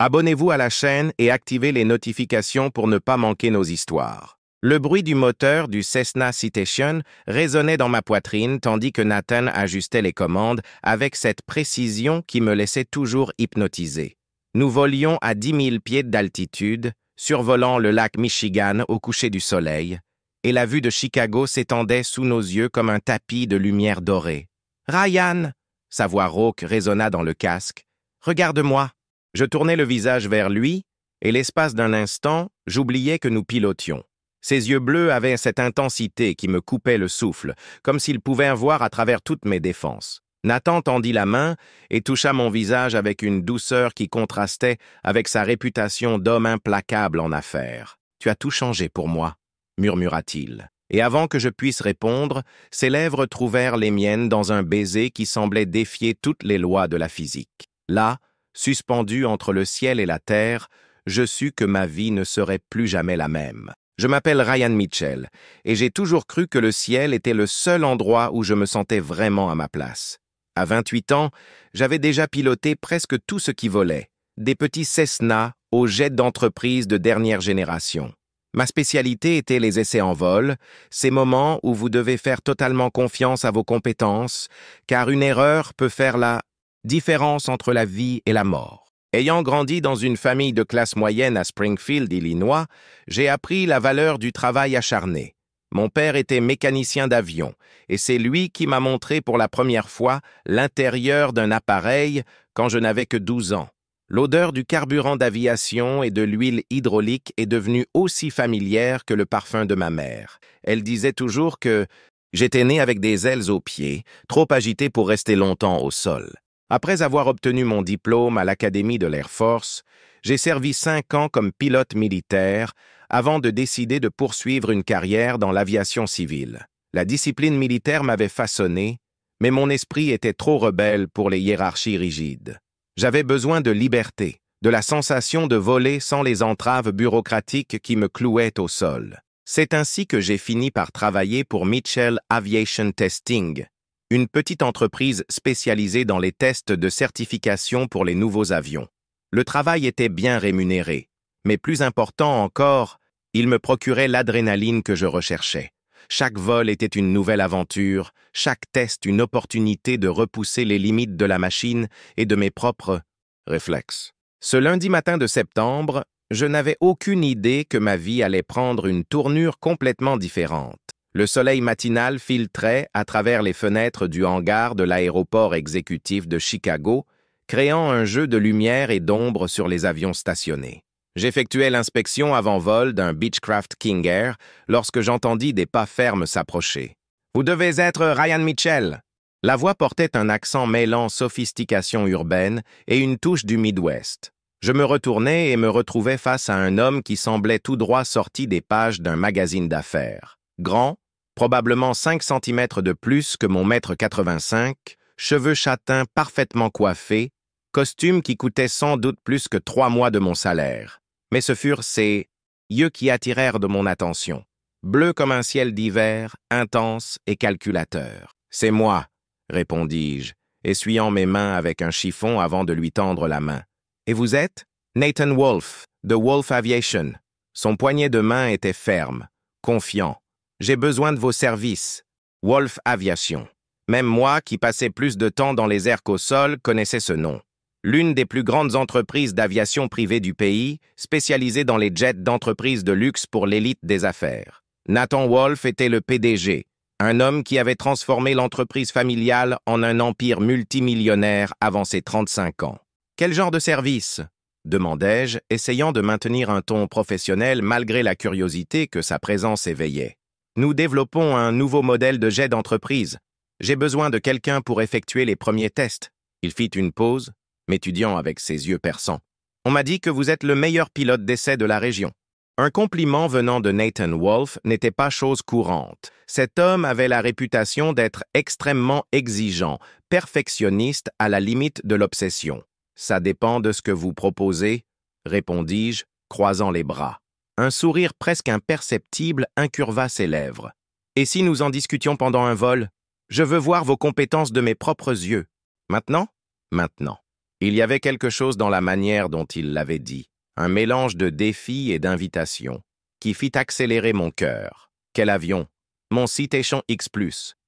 Abonnez-vous à la chaîne et activez les notifications pour ne pas manquer nos histoires. Le bruit du moteur du Cessna Citation résonnait dans ma poitrine tandis que Nathan ajustait les commandes avec cette précision qui me laissait toujours hypnotisé. Nous volions à 10 000 pieds d'altitude, survolant le lac Michigan au coucher du soleil, et la vue de Chicago s'étendait sous nos yeux comme un tapis de lumière dorée. « Ryan !» Sa voix rauque résonna dans le casque. « Regarde-moi !» Je tournai le visage vers lui, et l'espace d'un instant, j'oubliais que nous pilotions. Ses yeux bleus avaient cette intensité qui me coupait le souffle, comme s'il pouvait voir à travers toutes mes défenses. Nathan tendit la main et toucha mon visage avec une douceur qui contrastait avec sa réputation d'homme implacable en affaires. « Tu as tout changé pour moi », murmura-t-il. Et avant que je puisse répondre, ses lèvres trouvèrent les miennes dans un baiser qui semblait défier toutes les lois de la physique. Là, suspendu entre le ciel et la terre, je sus que ma vie ne serait plus jamais la même. Je m'appelle Ryan Mitchell, et j'ai toujours cru que le ciel était le seul endroit où je me sentais vraiment à ma place. À 28 ans, j'avais déjà piloté presque tout ce qui volait, des petits Cessna aux jets d'entreprise de dernière génération. Ma spécialité était les essais en vol, ces moments où vous devez faire totalement confiance à vos compétences, car une erreur peut faire la différence entre la vie et la mort. Ayant grandi dans une famille de classe moyenne à Springfield, Illinois, j'ai appris la valeur du travail acharné. Mon père était mécanicien d'avion, et c'est lui qui m'a montré pour la première fois l'intérieur d'un appareil quand je n'avais que 12 ans. L'odeur du carburant d'aviation et de l'huile hydraulique est devenue aussi familière que le parfum de ma mère. Elle disait toujours que j'étais né avec des ailes aux pieds, trop agité pour rester longtemps au sol. Après avoir obtenu mon diplôme à l'Académie de l'Air Force, j'ai servi 5 ans comme pilote militaire avant de décider de poursuivre une carrière dans l'aviation civile. La discipline militaire m'avait façonné, mais mon esprit était trop rebelle pour les hiérarchies rigides. J'avais besoin de liberté, de la sensation de voler sans les entraves bureaucratiques qui me clouaient au sol. C'est ainsi que j'ai fini par travailler pour Mitchell Aviation Testing, une petite entreprise spécialisée dans les tests de certification pour les nouveaux avions. Le travail était bien rémunéré, mais plus important encore, il me procurait l'adrénaline que je recherchais. Chaque vol était une nouvelle aventure, chaque test une opportunité de repousser les limites de la machine et de mes propres réflexes. Ce lundi matin de septembre, je n'avais aucune idée que ma vie allait prendre une tournure complètement différente. Le soleil matinal filtrait à travers les fenêtres du hangar de l'aéroport exécutif de Chicago, créant un jeu de lumière et d'ombre sur les avions stationnés. J'effectuais l'inspection avant vol d'un Beechcraft King Air lorsque j'entendis des pas fermes s'approcher. « Vous devez être Ryan Mitchell !» La voix portait un accent mêlant sophistication urbaine et une touche du Midwest. Je me retournai et me retrouvai face à un homme qui semblait tout droit sorti des pages d'un magazine d'affaires. Grand, probablement 5 cm de plus que mon 1,85 m, cheveux châtains parfaitement coiffés, costume qui coûtait sans doute plus que 3 mois de mon salaire. Mais ce furent ces yeux qui attirèrent de mon attention, bleus comme un ciel d'hiver, intense et calculateur. « C'est moi », répondis-je, essuyant mes mains avec un chiffon avant de lui tendre la main. « Et vous êtes ?»« Nathan Wolfe, de Wolfe Aviation. » Son poignet de main était ferme, confiant. « J'ai besoin de vos services. » Wolfe Aviation. Même moi, qui passais plus de temps dans les airs qu'au sol, connaissais ce nom. L'une des plus grandes entreprises d'aviation privée du pays, spécialisée dans les jets d'entreprise de luxe pour l'élite des affaires. Nathan Wolfe était le PDG, un homme qui avait transformé l'entreprise familiale en un empire multimillionnaire avant ses 35 ans. « Quel genre de service ?» demandai-je, essayant de maintenir un ton professionnel malgré la curiosité que sa présence éveillait. « Nous développons un nouveau modèle de jet d'entreprise. J'ai besoin de quelqu'un pour effectuer les premiers tests. » Il fit une pause, m'étudiant avec ses yeux perçants. « On m'a dit que vous êtes le meilleur pilote d'essai de la région. » Un compliment venant de Nathan Wolfe n'était pas chose courante. Cet homme avait la réputation d'être extrêmement exigeant, perfectionniste à la limite de l'obsession. « Ça dépend de ce que vous proposez, » répondis-je, croisant les bras. Un sourire presque imperceptible incurva ses lèvres. « Et si nous en discutions pendant un vol? Je veux voir vos compétences de mes propres yeux. » « Maintenant ?»« Maintenant. » Il y avait quelque chose dans la manière dont il l'avait dit, un mélange de défi et d'invitation, qui fit accélérer mon cœur. Quel avion? Mon Citation X+.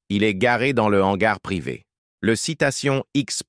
Il est garé dans le hangar privé. Le Citation X+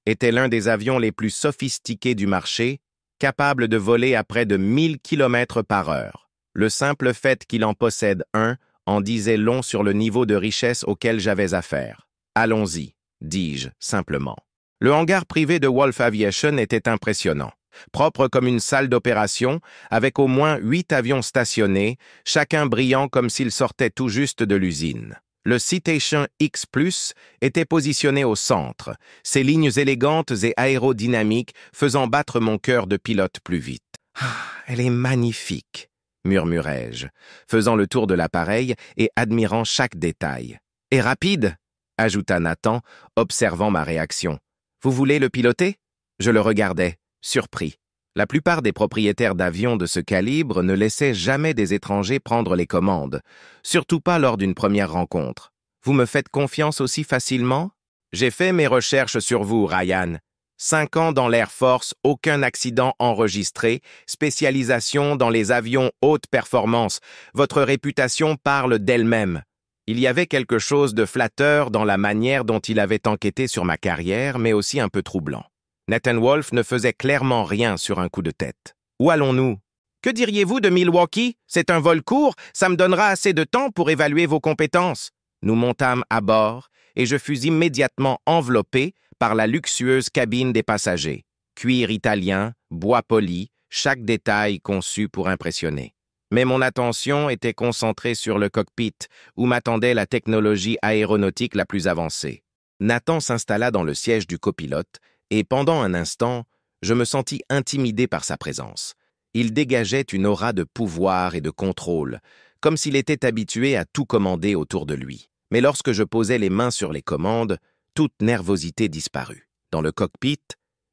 était l'un des avions les plus sophistiqués du marché, capable de voler à près de 1000 km par heure. Le simple fait qu'il en possède un en disait long sur le niveau de richesse auquel j'avais affaire. Allons-y, dis-je simplement. Le hangar privé de Wolf Aviation était impressionnant, propre comme une salle d'opération, avec au moins 8 avions stationnés, chacun brillant comme s'il sortait tout juste de l'usine. Le Citation X+ était positionné au centre, ses lignes élégantes et aérodynamiques faisant battre mon cœur de pilote plus vite. « Ah, elle est magnifique !» murmurai-je, faisant le tour de l'appareil et admirant chaque détail. « Et rapide !» ajouta Nathan, observant ma réaction. « Vous voulez le piloter ?» Je le regardais, surpris. La plupart des propriétaires d'avions de ce calibre ne laissaient jamais des étrangers prendre les commandes, surtout pas lors d'une première rencontre. Vous me faites confiance aussi facilement? J'ai fait mes recherches sur vous, Ryan. 5 ans dans l'Air Force, aucun accident enregistré, spécialisation dans les avions haute performance. Votre réputation parle d'elle-même. Il y avait quelque chose de flatteur dans la manière dont il avait enquêté sur ma carrière, mais aussi un peu troublant. Nathan Wolf ne faisait clairement rien sur un coup de tête. Où allons-nous? Que diriez-vous de Milwaukee? C'est un vol court, ça me donnera assez de temps pour évaluer vos compétences. Nous montâmes à bord et je fus immédiatement enveloppé par la luxueuse cabine des passagers. Cuir italien, bois poli, chaque détail conçu pour impressionner. Mais mon attention était concentrée sur le cockpit, où m'attendait la technologie aéronautique la plus avancée. Nathan s'installa dans le siège du copilote, et pendant un instant, je me sentis intimidé par sa présence. Il dégageait une aura de pouvoir et de contrôle, comme s'il était habitué à tout commander autour de lui. Mais lorsque je posais les mains sur les commandes, toute nervosité disparut. Dans le cockpit,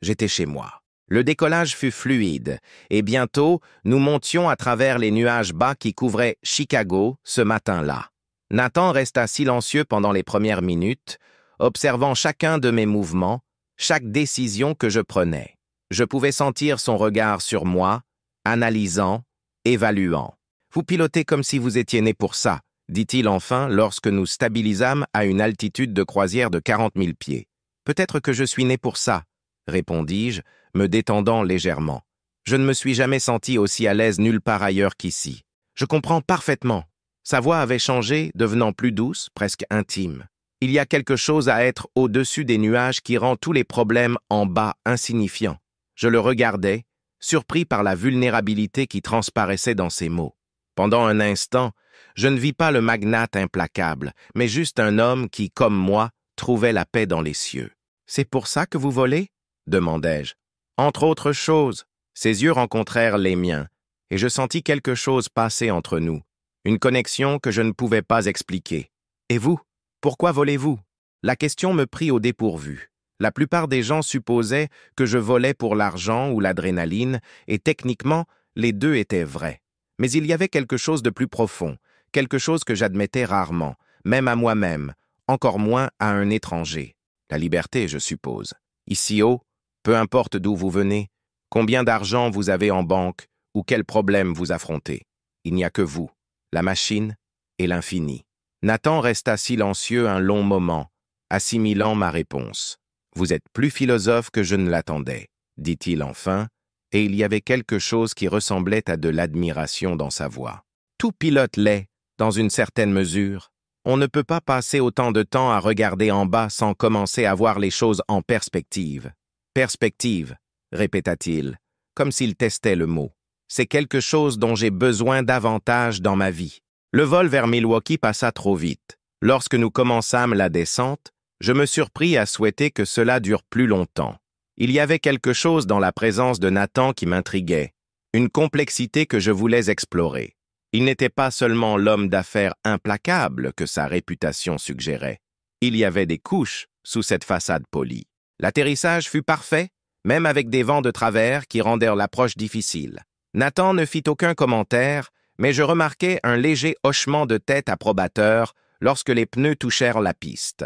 j'étais chez moi. Le décollage fut fluide, et bientôt, nous montions à travers les nuages bas qui couvraient Chicago ce matin-là. Nathan resta silencieux pendant les premières minutes, observant chacun de mes mouvements, chaque décision que je prenais. Je pouvais sentir son regard sur moi, analysant, évaluant. « Vous pilotez comme si vous étiez né pour ça », dit-il enfin lorsque nous stabilisâmes à une altitude de croisière de 40 000 pieds. « Peut-être que je suis né pour ça », répondis-je, me détendant légèrement. Je ne me suis jamais senti aussi à l'aise nulle part ailleurs qu'ici. Je comprends parfaitement. Sa voix avait changé, devenant plus douce, presque intime. Il y a quelque chose à être au-dessus des nuages qui rend tous les problèmes en bas insignifiants. Je le regardais, surpris par la vulnérabilité qui transparaissait dans ses mots. Pendant un instant, je ne vis pas le magnate implacable, mais juste un homme qui, comme moi, trouvait la paix dans les cieux. « C'est pour ça que vous volez ?» demandai-je. Entre autres choses, ses yeux rencontrèrent les miens, et je sentis quelque chose passer entre nous, une connexion que je ne pouvais pas expliquer. « Et vous? Pourquoi volez-vous » La question me prit au dépourvu. La plupart des gens supposaient que je volais pour l'argent ou l'adrénaline, et techniquement, les deux étaient vrais. Mais il y avait quelque chose de plus profond, quelque chose que j'admettais rarement, même à moi-même, encore moins à un étranger. La liberté, je suppose. Ici haut, peu importe d'où vous venez, combien d'argent vous avez en banque ou quels problèmes vous affrontez. Il n'y a que vous, la machine et l'infini. Nathan resta silencieux un long moment, assimilant ma réponse. « Vous êtes plus philosophe que je ne l'attendais », dit-il enfin, et il y avait quelque chose qui ressemblait à de l'admiration dans sa voix. Tout pilote l'est, dans une certaine mesure. On ne peut pas passer autant de temps à regarder en bas sans commencer à voir les choses en perspective. « Perspective », répéta-t-il, comme s'il testait le mot. « C'est quelque chose dont j'ai besoin davantage dans ma vie. » Le vol vers Milwaukee passa trop vite. Lorsque nous commençâmes la descente, je me surpris à souhaiter que cela dure plus longtemps. Il y avait quelque chose dans la présence de Nathan qui m'intriguait, une complexité que je voulais explorer. Il n'était pas seulement l'homme d'affaires implacable que sa réputation suggérait. Il y avait des couches sous cette façade polie. L'atterrissage fut parfait, même avec des vents de travers qui rendèrent l'approche difficile. Nathan ne fit aucun commentaire, mais je remarquai un léger hochement de tête approbateur lorsque les pneus touchèrent la piste.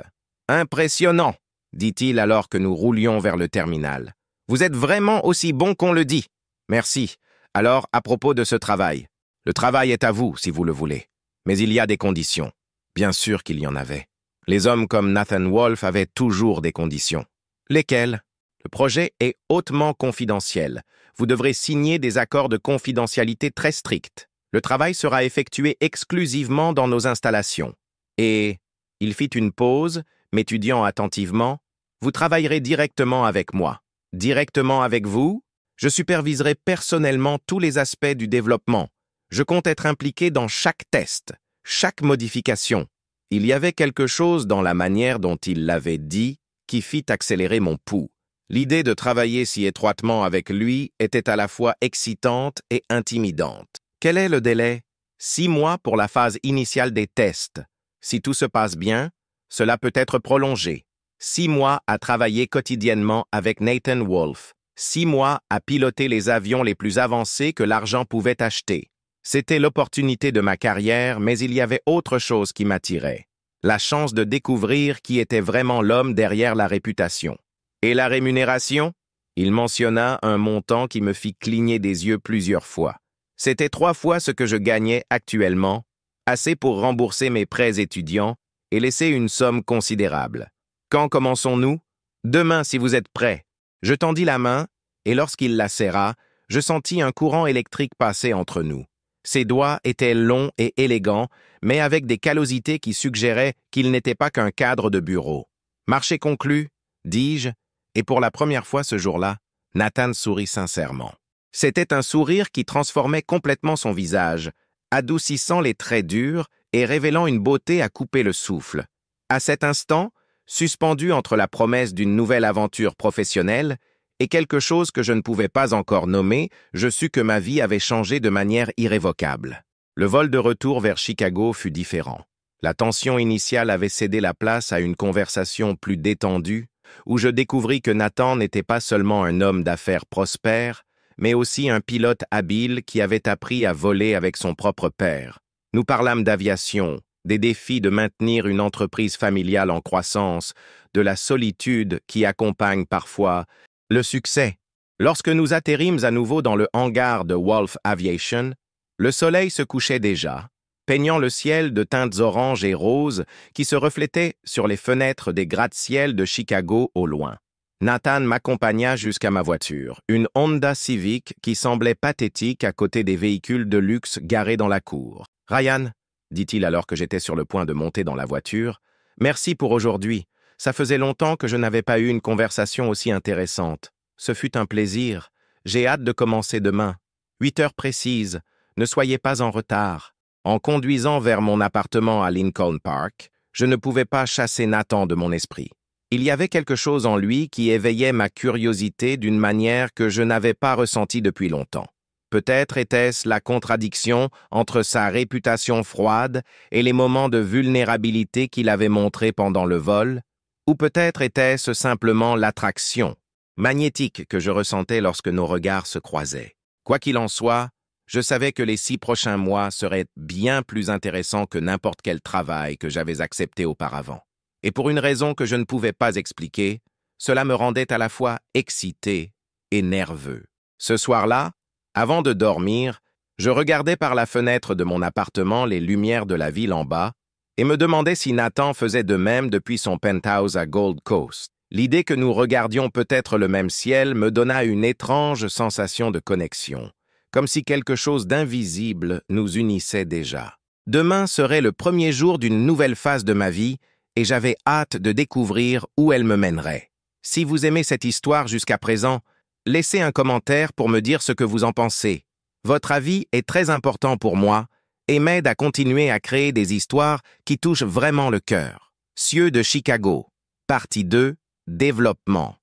« Impressionnant !» dit-il alors que nous roulions vers le terminal. Vous êtes vraiment aussi bon qu'on le dit. Merci. Alors, à propos de ce travail. Le travail est à vous, si vous le voulez. Mais il y a des conditions. Bien sûr qu'il y en avait. Les hommes comme Nathan Wolfe avaient toujours des conditions. Lesquelles? Le projet est hautement confidentiel. Vous devrez signer des accords de confidentialité très stricts. Le travail sera effectué exclusivement dans nos installations. Et, il fit une pause, m'étudiant attentivement, vous travaillerez directement avec moi. Directement avec vous, je superviserai personnellement tous les aspects du développement. Je compte être impliqué dans chaque test, chaque modification. Il y avait quelque chose dans la manière dont il l'avait dit qui fit accélérer mon pouls. L'idée de travailler si étroitement avec lui était à la fois excitante et intimidante. Quel est le délai? 6 mois pour la phase initiale des tests. Si tout se passe bien, cela peut être prolongé. 6 mois à travailler quotidiennement avec Nathan Wolfe. 6 mois à piloter les avions les plus avancés que l'argent pouvait acheter. C'était l'opportunité de ma carrière, mais il y avait autre chose qui m'attirait. La chance de découvrir qui était vraiment l'homme derrière la réputation. Et la rémunération? Il mentionna un montant qui me fit cligner des yeux plusieurs fois. C'était 3 fois ce que je gagnais actuellement, assez pour rembourser mes prêts étudiants et laisser une somme considérable. Quand commençons-nous? Demain, si vous êtes prêts. Je tendis la main, et lorsqu'il la serra, je sentis un courant électrique passer entre nous. Ses doigts étaient longs et élégants, mais avec des callosités qui suggéraient qu'il n'était pas qu'un cadre de bureau. Marché conclu, dis-je, et pour la première fois ce jour-là, Nathan sourit sincèrement. C'était un sourire qui transformait complètement son visage, adoucissant les traits durs et révélant une beauté à couper le souffle. À cet instant, suspendu entre la promesse d'une nouvelle aventure professionnelle et quelque chose que je ne pouvais pas encore nommer, je sus que ma vie avait changé de manière irrévocable. Le vol de retour vers Chicago fut différent. La tension initiale avait cédé la place à une conversation plus détendue, où je découvris que Nathan n'était pas seulement un homme d'affaires prospère, mais aussi un pilote habile qui avait appris à voler avec son propre père. Nous parlâmes d'aviation, des défis de maintenir une entreprise familiale en croissance, de la solitude qui accompagne parfois le succès. Lorsque nous atterrîmes à nouveau dans le hangar de Wolfe Aviation, le soleil se couchait déjà, peignant le ciel de teintes oranges et roses qui se reflétaient sur les fenêtres des gratte-ciel de Chicago au loin. Nathan m'accompagna jusqu'à ma voiture, une Honda Civic qui semblait pathétique à côté des véhicules de luxe garés dans la cour. « Ryan, » dit-il alors que j'étais sur le point de monter dans la voiture, « merci pour aujourd'hui. Ça faisait longtemps que je n'avais pas eu une conversation aussi intéressante. Ce fut un plaisir. J'ai hâte de commencer demain. 8 heures précises. Ne soyez pas en retard. » En conduisant vers mon appartement à Lincoln Park, je ne pouvais pas chasser Nathan de mon esprit. Il y avait quelque chose en lui qui éveillait ma curiosité d'une manière que je n'avais pas ressentie depuis longtemps. Peut-être était-ce la contradiction entre sa réputation froide et les moments de vulnérabilité qu'il avait montrés pendant le vol, ou peut-être était-ce simplement l'attraction magnétique que je ressentais lorsque nos regards se croisaient. Quoi qu'il en soit, je savais que les 6 prochains mois seraient bien plus intéressants que n'importe quel travail que j'avais accepté auparavant. Et pour une raison que je ne pouvais pas expliquer, cela me rendait à la fois excité et nerveux. Ce soir-là, avant de dormir, je regardais par la fenêtre de mon appartement les lumières de la ville en bas et me demandais si Nathan faisait de même depuis son penthouse à Gold Coast. L'idée que nous regardions peut-être le même ciel me donna une étrange sensation de connexion, comme si quelque chose d'invisible nous unissait déjà. Demain serait le premier jour d'une nouvelle phase de ma vie et j'avais hâte de découvrir où elle me mènerait. Si vous aimez cette histoire jusqu'à présent, laissez un commentaire pour me dire ce que vous en pensez. Votre avis est très important pour moi et m'aide à continuer à créer des histoires qui touchent vraiment le cœur. Cieux de Chicago, partie 2, développement.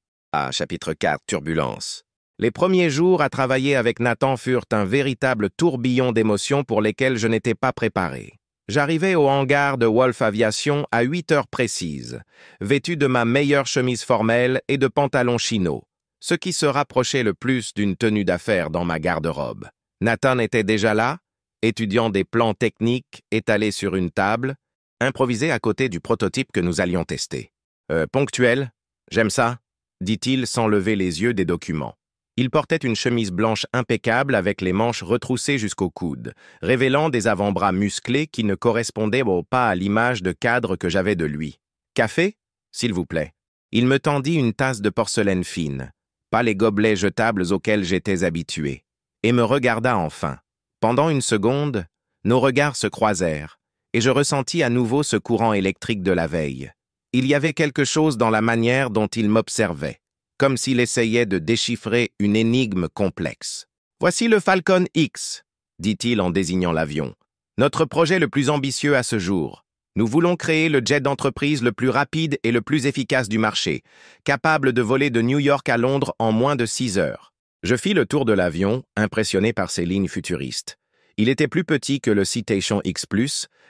Chapitre 4, turbulence. Les premiers jours à travailler avec Nathan furent un véritable tourbillon d'émotions pour lesquelles je n'étais pas préparé. J'arrivais au hangar de Wolfe Aviation à 8 heures précises, vêtu de ma meilleure chemise formelle et de pantalons chino, ce qui se rapprochait le plus d'une tenue d'affaires dans ma garde-robe. Nathan était déjà là, étudiant des plans techniques étalés sur une table, improvisé à côté du prototype que nous allions tester. Ponctuel, j'aime ça. dit-il sans lever les yeux des documents. Il portait une chemise blanche impeccable avec les manches retroussées jusqu'au coude, révélant des avant-bras musclés qui ne correspondaient pas à l'image de cadre que j'avais de lui. « Café, s'il vous plaît. » Il me tendit une tasse de porcelaine fine, pas les gobelets jetables auxquels j'étais habitué, et me regarda enfin. Pendant une seconde, nos regards se croisèrent, et je ressentis à nouveau ce courant électrique de la veille. Il y avait quelque chose dans la manière dont il m'observait, comme s'il essayait de déchiffrer une énigme complexe. « Voici le Falcon X, dit-il en désignant l'avion. Notre projet le plus ambitieux à ce jour. Nous voulons créer le jet d'entreprise le plus rapide et le plus efficace du marché, capable de voler de New York à Londres en moins de 6 heures. » Je fis le tour de l'avion, impressionné par ses lignes futuristes. Il était plus petit que le Citation X+,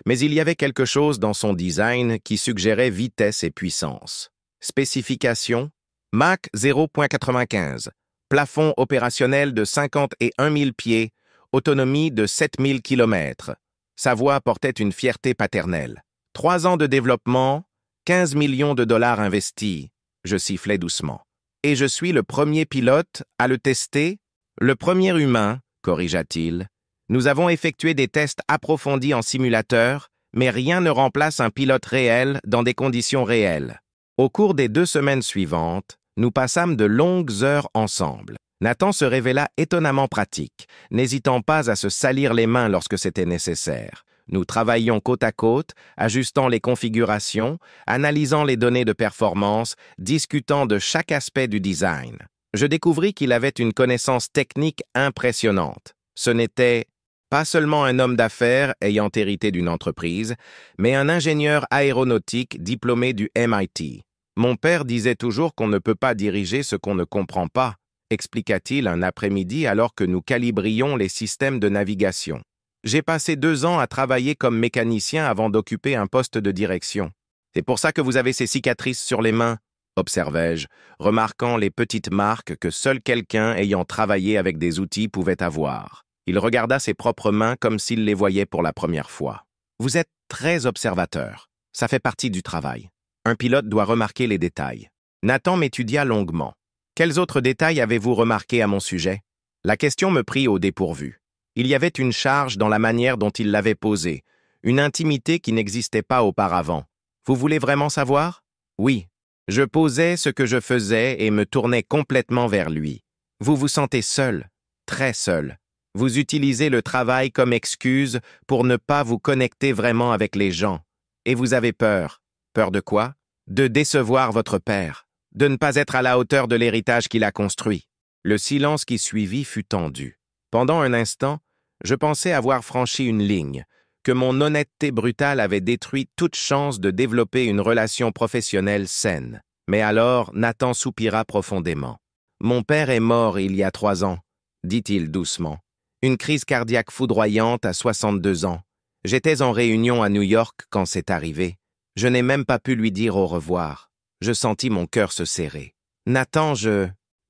mais il y avait quelque chose dans son design qui suggérait vitesse et puissance. Spécifications: Mach 0.95, plafond opérationnel de 51 000 pieds, autonomie de 7 000 km. Sa voix portait une fierté paternelle. 3 ans de développement, 15 millions de dollars investis. Je sifflai doucement. Et je suis le premier pilote à le tester? Le premier humain, corrigea-t-il. Nous avons effectué des tests approfondis en simulateur, mais rien ne remplace un pilote réel dans des conditions réelles. Au cours des 2 semaines suivantes, nous passâmes de longues heures ensemble. Nathan se révéla étonnamment pratique, n'hésitant pas à se salir les mains lorsque c'était nécessaire. Nous travaillions côte à côte, ajustant les configurations, analysant les données de performance, discutant de chaque aspect du design. Je découvris qu'il avait une connaissance technique impressionnante. Ce n'était pas seulement un homme d'affaires ayant hérité d'une entreprise, mais un ingénieur aéronautique diplômé du MIT. Mon père disait toujours qu'on ne peut pas diriger ce qu'on ne comprend pas, expliqua-t-il un après-midi alors que nous calibrions les systèmes de navigation. J'ai passé 2 ans à travailler comme mécanicien avant d'occuper un poste de direction. C'est pour ça que vous avez ces cicatrices sur les mains, observai-je, remarquant les petites marques que seul quelqu'un ayant travaillé avec des outils pouvait avoir. Il regarda ses propres mains comme s'il les voyait pour la première fois. Vous êtes très observateur. Ça fait partie du travail. Un pilote doit remarquer les détails. Nathan m'étudia longuement. Quels autres détails avez-vous remarqués à mon sujet? La question me prit au dépourvu. Il y avait une charge dans la manière dont il l'avait posée, une intimité qui n'existait pas auparavant. Vous voulez vraiment savoir? Oui. Je posais ce que je faisais et me tournais complètement vers lui. Vous vous sentez seul, très seul. Vous utilisez le travail comme excuse pour ne pas vous connecter vraiment avec les gens. Et vous avez peur. Peur de quoi? De décevoir votre père, de ne pas être à la hauteur de l'héritage qu'il a construit. Le silence qui suivit fut tendu. Pendant un instant, je pensais avoir franchi une ligne, que mon honnêteté brutale avait détruit toute chance de développer une relation professionnelle saine. Mais alors, Nathan soupira profondément. « Mon père est mort il y a 3 ans, dit-il doucement. Une crise cardiaque foudroyante à 62 ans. J'étais en réunion à New York quand c'est arrivé. Je n'ai même pas pu lui dire au revoir. Je sentis mon cœur se serrer. Nathan,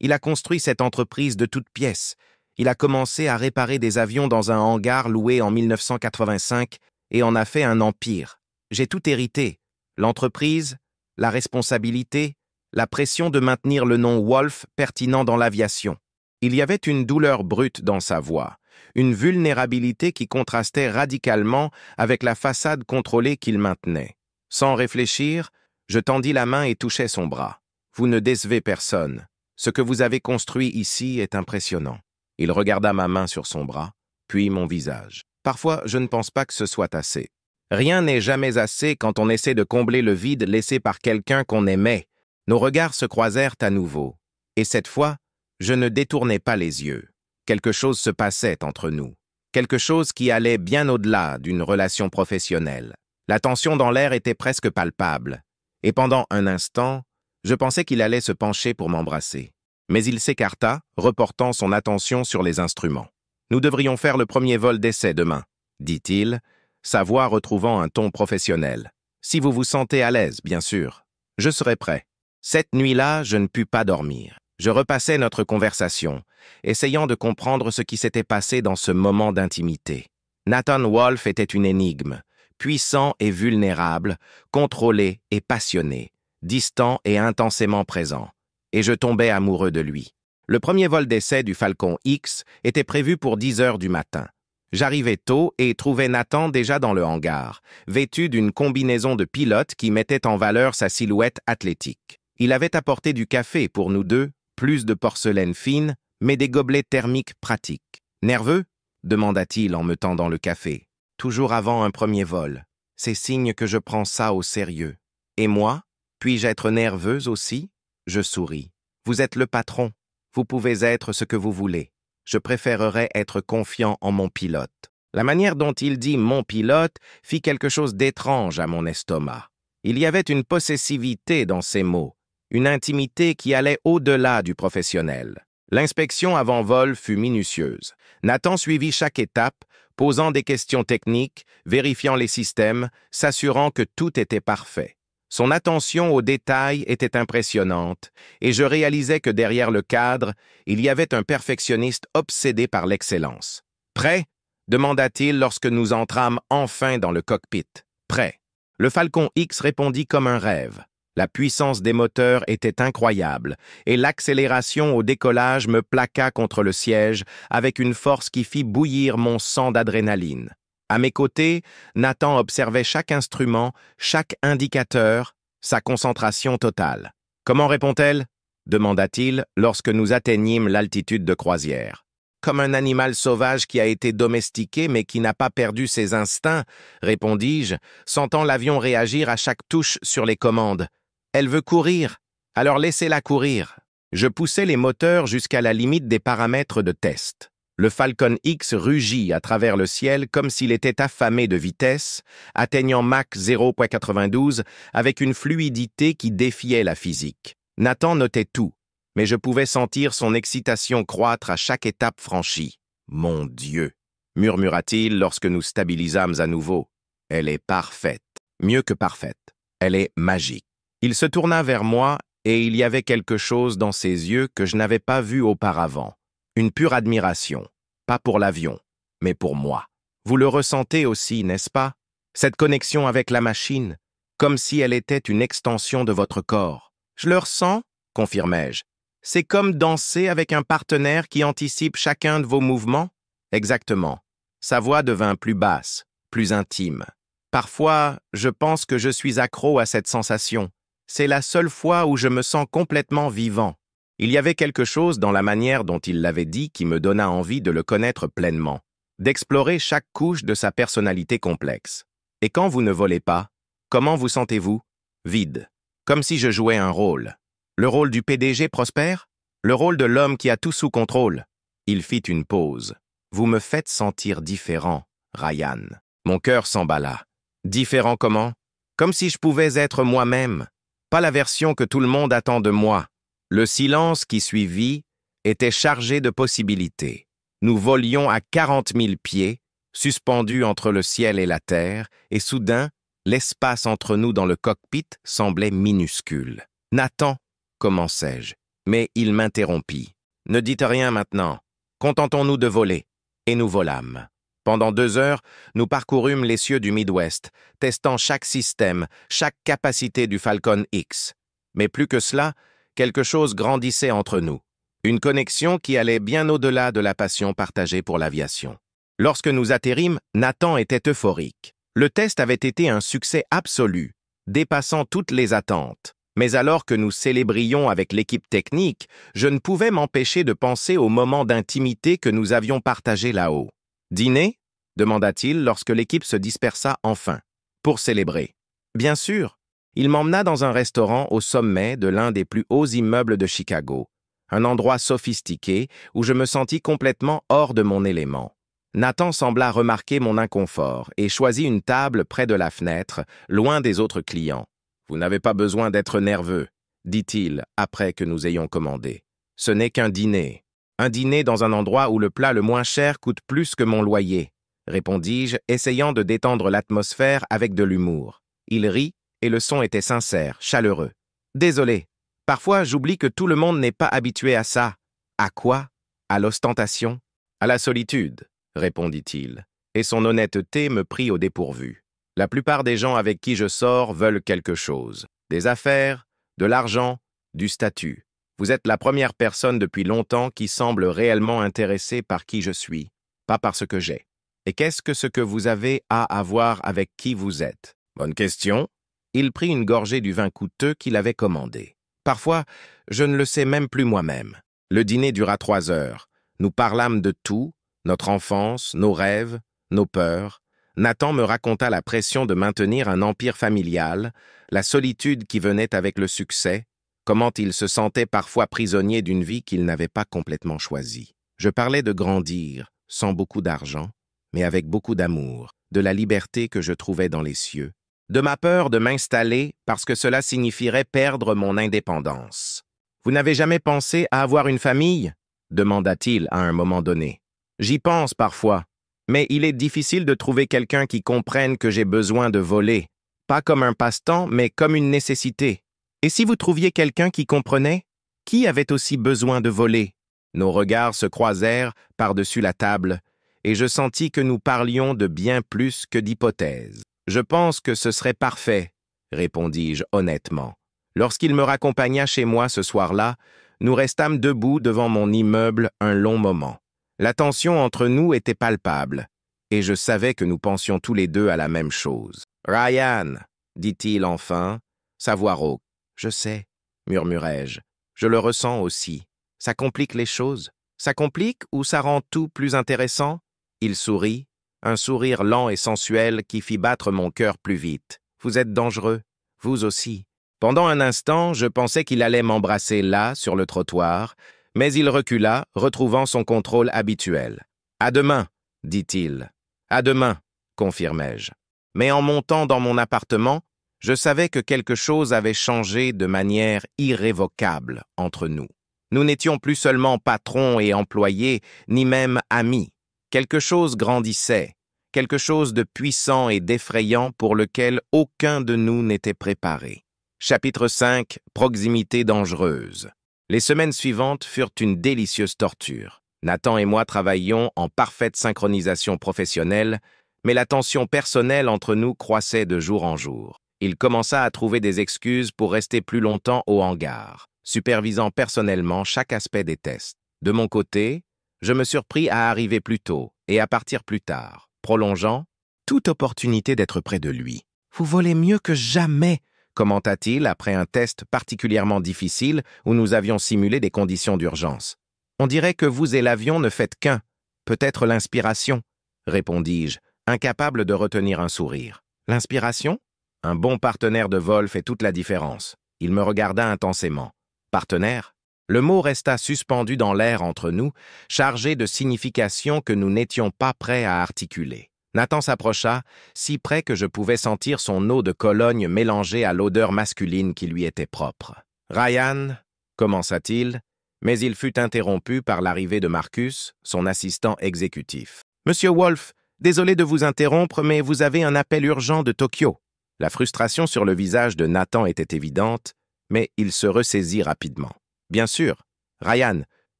il a construit cette entreprise de toutes pièces. Il a commencé à réparer des avions dans un hangar loué en 1985 et en a fait un empire. J'ai tout hérité. L'entreprise, la responsabilité, la pression de maintenir le nom Wolf pertinent dans l'aviation. Il y avait une douleur brute dans sa voix, une vulnérabilité qui contrastait radicalement avec la façade contrôlée qu'il maintenait. Sans réfléchir, je tendis la main et touchai son bras. « Vous ne décevez personne. Ce que vous avez construit ici est impressionnant. » Il regarda ma main sur son bras, puis mon visage. Parfois, je ne pense pas que ce soit assez. Rien n'est jamais assez quand on essaie de combler le vide laissé par quelqu'un qu'on aimait. Nos regards se croisèrent à nouveau. Et cette fois, je ne détournai pas les yeux. Quelque chose se passait entre nous. Quelque chose qui allait bien au-delà d'une relation professionnelle. La tension dans l'air était presque palpable. Et pendant un instant, je pensais qu'il allait se pencher pour m'embrasser. Mais il s'écarta, reportant son attention sur les instruments. « Nous devrions faire le premier vol d'essai demain, » dit-il, sa voix retrouvant un ton professionnel. « Si vous vous sentez à l'aise, bien sûr. Je serai prêt. » Cette nuit-là, je ne pus pas dormir. Je repassais notre conversation, essayant de comprendre ce qui s'était passé dans ce moment d'intimité. Nathan Wolf était une énigme, puissant et vulnérable, contrôlé et passionné, distant et intensément présent. et je tombais amoureux de lui. Le premier vol d'essai du Falcon X était prévu pour 10 heures du matin. J'arrivais tôt et trouvais Nathan déjà dans le hangar, vêtu d'une combinaison de pilote qui mettait en valeur sa silhouette athlétique. Il avait apporté du café pour nous deux, plus de porcelaine fine, mais des gobelets thermiques pratiques. « Nerveux ?» demanda-t-il en me tendant le café. « Toujours avant un premier vol. C'est signe que je prends ça au sérieux. Et moi? Puis-je être nerveuse aussi ?» Je souris. « Vous êtes le patron. Vous pouvez être ce que vous voulez. Je préférerais être confiant en mon pilote. » La manière dont il dit « mon pilote » fit quelque chose d'étrange à mon estomac. Il y avait une possessivité dans ces mots, une intimité qui allait au-delà du professionnel. L'inspection avant vol fut minutieuse. Nathan suivit chaque étape, posant des questions techniques, vérifiant les systèmes, s'assurant que tout était parfait. Son attention aux détails était impressionnante, et je réalisais que derrière le cadre, il y avait un perfectionniste obsédé par l'excellence. « Prêt ?» demanda-t-il lorsque nous entrâmes enfin dans le cockpit. « Prêt. » Le Falcon X répondit comme un rêve. La puissance des moteurs était incroyable, et l'accélération au décollage me plaqua contre le siège avec une force qui fit bouillir mon sang d'adrénaline. À mes côtés, Nathan observait chaque instrument, chaque indicateur, sa concentration totale. « Comment répond-elle » demanda-t-il lorsque nous atteignîmes l'altitude de croisière. « Comme un animal sauvage qui a été domestiqué mais qui n'a pas perdu ses instincts, répondis-je, sentant l'avion réagir à chaque touche sur les commandes. Elle veut courir, alors laissez-la courir. Je poussai les moteurs jusqu'à la limite des paramètres de test. Le Falcon X rugit à travers le ciel comme s'il était affamé de vitesse, atteignant Mach 0.92 avec une fluidité qui défiait la physique. Nathan notait tout, mais je pouvais sentir son excitation croître à chaque étape franchie. « Mon Dieu !» murmura-t-il lorsque nous stabilisâmes à nouveau. « Elle est parfaite, mieux que parfaite. Elle est magique. » Il se tourna vers moi et il y avait quelque chose dans ses yeux que je n'avais pas vu auparavant. Une pure admiration, pas pour l'avion, mais pour moi. Vous le ressentez aussi, n'est-ce pas? Cette connexion avec la machine, comme si elle était une extension de votre corps. Je le ressens, confirmai-je. C'est comme danser avec un partenaire qui anticipe chacun de vos mouvements? Exactement. Sa voix devint plus basse, plus intime. Parfois, je pense que je suis accro à cette sensation. C'est la seule fois où je me sens complètement vivant. Il y avait quelque chose dans la manière dont il l'avait dit qui me donna envie de le connaître pleinement, d'explorer chaque couche de sa personnalité complexe. Et quand vous ne volez pas, comment vous sentez-vous? Vide. Comme si je jouais un rôle. Le rôle du PDG prospère? Le rôle de l'homme qui a tout sous contrôle? Il fit une pause. Vous me faites sentir différent, Ryan. Mon cœur s'emballa. Différent comment? Comme si je pouvais être moi-même. Pas la version que tout le monde attend de moi. Le silence qui suivit était chargé de possibilités. Nous volions à 40 000 pieds, suspendus entre le ciel et la terre, et soudain, l'espace entre nous dans le cockpit semblait minuscule. « Nathan » commençai-je, mais il m'interrompit. « Ne dites rien maintenant. Contentons-nous de voler. » Et nous volâmes. Pendant 2 heures, nous parcourûmes les cieux du Midwest, testant chaque système, chaque capacité du Falcon X. Mais plus que cela, quelque chose grandissait entre nous. Une connexion qui allait bien au-delà de la passion partagée pour l'aviation. Lorsque nous atterrîmes, Nathan était euphorique. Le test avait été un succès absolu, dépassant toutes les attentes. Mais alors que nous célébrions avec l'équipe technique, je ne pouvais m'empêcher de penser au moment d'intimité que nous avions partagé là-haut. « Dîner » demanda-t-il lorsque l'équipe se dispersa enfin. « Pour célébrer. » Bien sûr. Il m'emmena dans un restaurant au sommet de l'un des plus hauts immeubles de Chicago, un endroit sophistiqué où je me sentis complètement hors de mon élément. Nathan sembla remarquer mon inconfort et choisit une table près de la fenêtre, loin des autres clients. « Vous n'avez pas besoin d'être nerveux, » dit-il après que nous ayons commandé. « Ce n'est qu'un dîner. Un dîner dans un endroit où le plat le moins cher coûte plus que mon loyer, » répondis-je, essayant de détendre l'atmosphère avec de l'humour. Il rit, et le son était sincère, chaleureux. « Désolé. Parfois, j'oublie que tout le monde n'est pas habitué à ça. »« À quoi? À l'ostentation? »« À la solitude, » répondit-il, et son honnêteté me prit au dépourvu. La plupart des gens avec qui je sors veulent quelque chose. Des affaires, de l'argent, du statut. Vous êtes la première personne depuis longtemps qui semble réellement intéressée par qui je suis, pas par ce que j'ai. Et qu'est-ce que ce que vous avez à voir avec qui vous êtes? Bonne question. Il prit une gorgée du vin coûteux qu'il avait commandé. Parfois, je ne le sais même plus moi-même. Le dîner dura 3 heures. Nous parlâmes de tout, notre enfance, nos rêves, nos peurs. Nathan me raconta la pression de maintenir un empire familial, la solitude qui venait avec le succès, comment il se sentait parfois prisonnier d'une vie qu'il n'avait pas complètement choisie. Je parlais de grandir, sans beaucoup d'argent, mais avec beaucoup d'amour, de la liberté que je trouvais dans les cieux, de ma peur de m'installer parce que cela signifierait perdre mon indépendance. « Vous n'avez jamais pensé à avoir une famille ?» demanda-t-il à un moment donné. « J'y pense parfois, mais il est difficile de trouver quelqu'un qui comprenne que j'ai besoin de voler, pas comme un passe-temps, mais comme une nécessité. Et si vous trouviez quelqu'un qui comprenait, qui avait aussi besoin de voler ?» Nos regards se croisèrent par-dessus la table, et je sentis que nous parlions de bien plus que d'hypothèses. « Je pense que ce serait parfait, » répondis-je honnêtement. Lorsqu'il me raccompagna chez moi ce soir-là, nous restâmes debout devant mon immeuble un long moment. La tension entre nous était palpable, et je savais que nous pensions tous les deux à la même chose. « Ryan, » dit-il enfin, sa voix rauque. « Je sais, » murmurai-je. « Je le ressens aussi. Ça complique les choses. Ça complique ou ça rend tout plus intéressant ?» Il sourit, un sourire lent et sensuel qui fit battre mon cœur plus vite. « Vous êtes dangereux, vous aussi. » Pendant un instant, je pensais qu'il allait m'embrasser là, sur le trottoir, mais il recula, retrouvant son contrôle habituel. « À demain, » dit-il. « À demain, » confirmai-je. Mais en montant dans mon appartement, je savais que quelque chose avait changé de manière irrévocable entre nous. Nous n'étions plus seulement patrons et employés, ni même amis. Quelque chose grandissait, quelque chose de puissant et d'effrayant pour lequel aucun de nous n'était préparé. Chapitre 5. Proximité dangereuse. Les semaines suivantes furent une délicieuse torture. Nathan et moi travaillions en parfaite synchronisation professionnelle, mais la tension personnelle entre nous croissait de jour en jour. Il commença à trouver des excuses pour rester plus longtemps au hangar, supervisant personnellement chaque aspect des tests. De mon côté, je me surpris à arriver plus tôt et à partir plus tard, prolongeant toute opportunité d'être près de lui. « Vous volez mieux que jamais !» commenta-t-il après un test particulièrement difficile où nous avions simulé des conditions d'urgence. « On dirait que vous et l'avion ne faites qu'un. Peut-être l'inspiration, » répondis-je, incapable de retenir un sourire. « L'inspiration ? Un bon partenaire de vol fait toute la différence. » Il me regarda intensément. « Partenaire ?» Le mot resta suspendu dans l'air entre nous, chargé de significations que nous n'étions pas prêts à articuler. Nathan s'approcha, si près que je pouvais sentir son eau de Cologne mélangée à l'odeur masculine qui lui était propre. « Ryan, » commença-t-il, mais il fut interrompu par l'arrivée de Marcus, son assistant exécutif. « Monsieur Wolf, désolé de vous interrompre, mais vous avez un appel urgent de Tokyo. » La frustration sur le visage de Nathan était évidente, mais il se ressaisit rapidement. « Bien sûr. Ryan,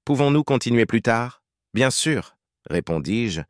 pouvons-nous continuer plus tard ?»« Bien sûr, » répondis-je,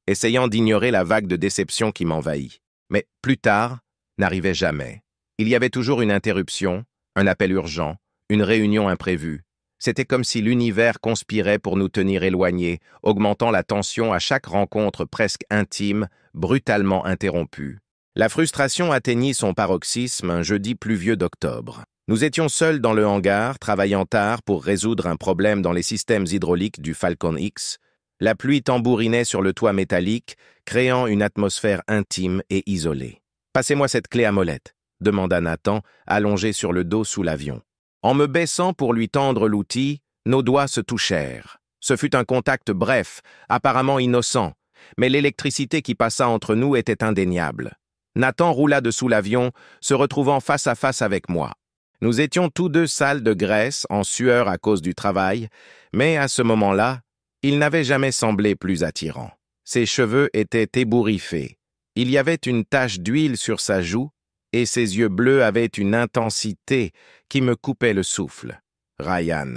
essayant d'ignorer la vague de déception qui m'envahit. Mais plus tard n'arrivait jamais. Il y avait toujours une interruption, un appel urgent, une réunion imprévue. C'était comme si l'univers conspirait pour nous tenir éloignés, augmentant la tension à chaque rencontre presque intime, brutalement interrompue. La frustration atteignit son paroxysme un jeudi pluvieux d'octobre. Nous étions seuls dans le hangar, travaillant tard pour résoudre un problème dans les systèmes hydrauliques du Falcon X. La pluie tambourinait sur le toit métallique, créant une atmosphère intime et isolée. « Passez-moi cette clé à molette » demanda Nathan, allongé sur le dos sous l'avion. En me baissant pour lui tendre l'outil, nos doigts se touchèrent. Ce fut un contact bref, apparemment innocent, mais l'électricité qui passa entre nous était indéniable. Nathan roula dessous l'avion, se retrouvant face à face avec moi. Nous étions tous deux sales de graisse, en sueur à cause du travail, mais à ce moment-là, il n'avait jamais semblé plus attirant. Ses cheveux étaient ébouriffés. Il y avait une tache d'huile sur sa joue, et ses yeux bleus avaient une intensité qui me coupait le souffle. « Ryan »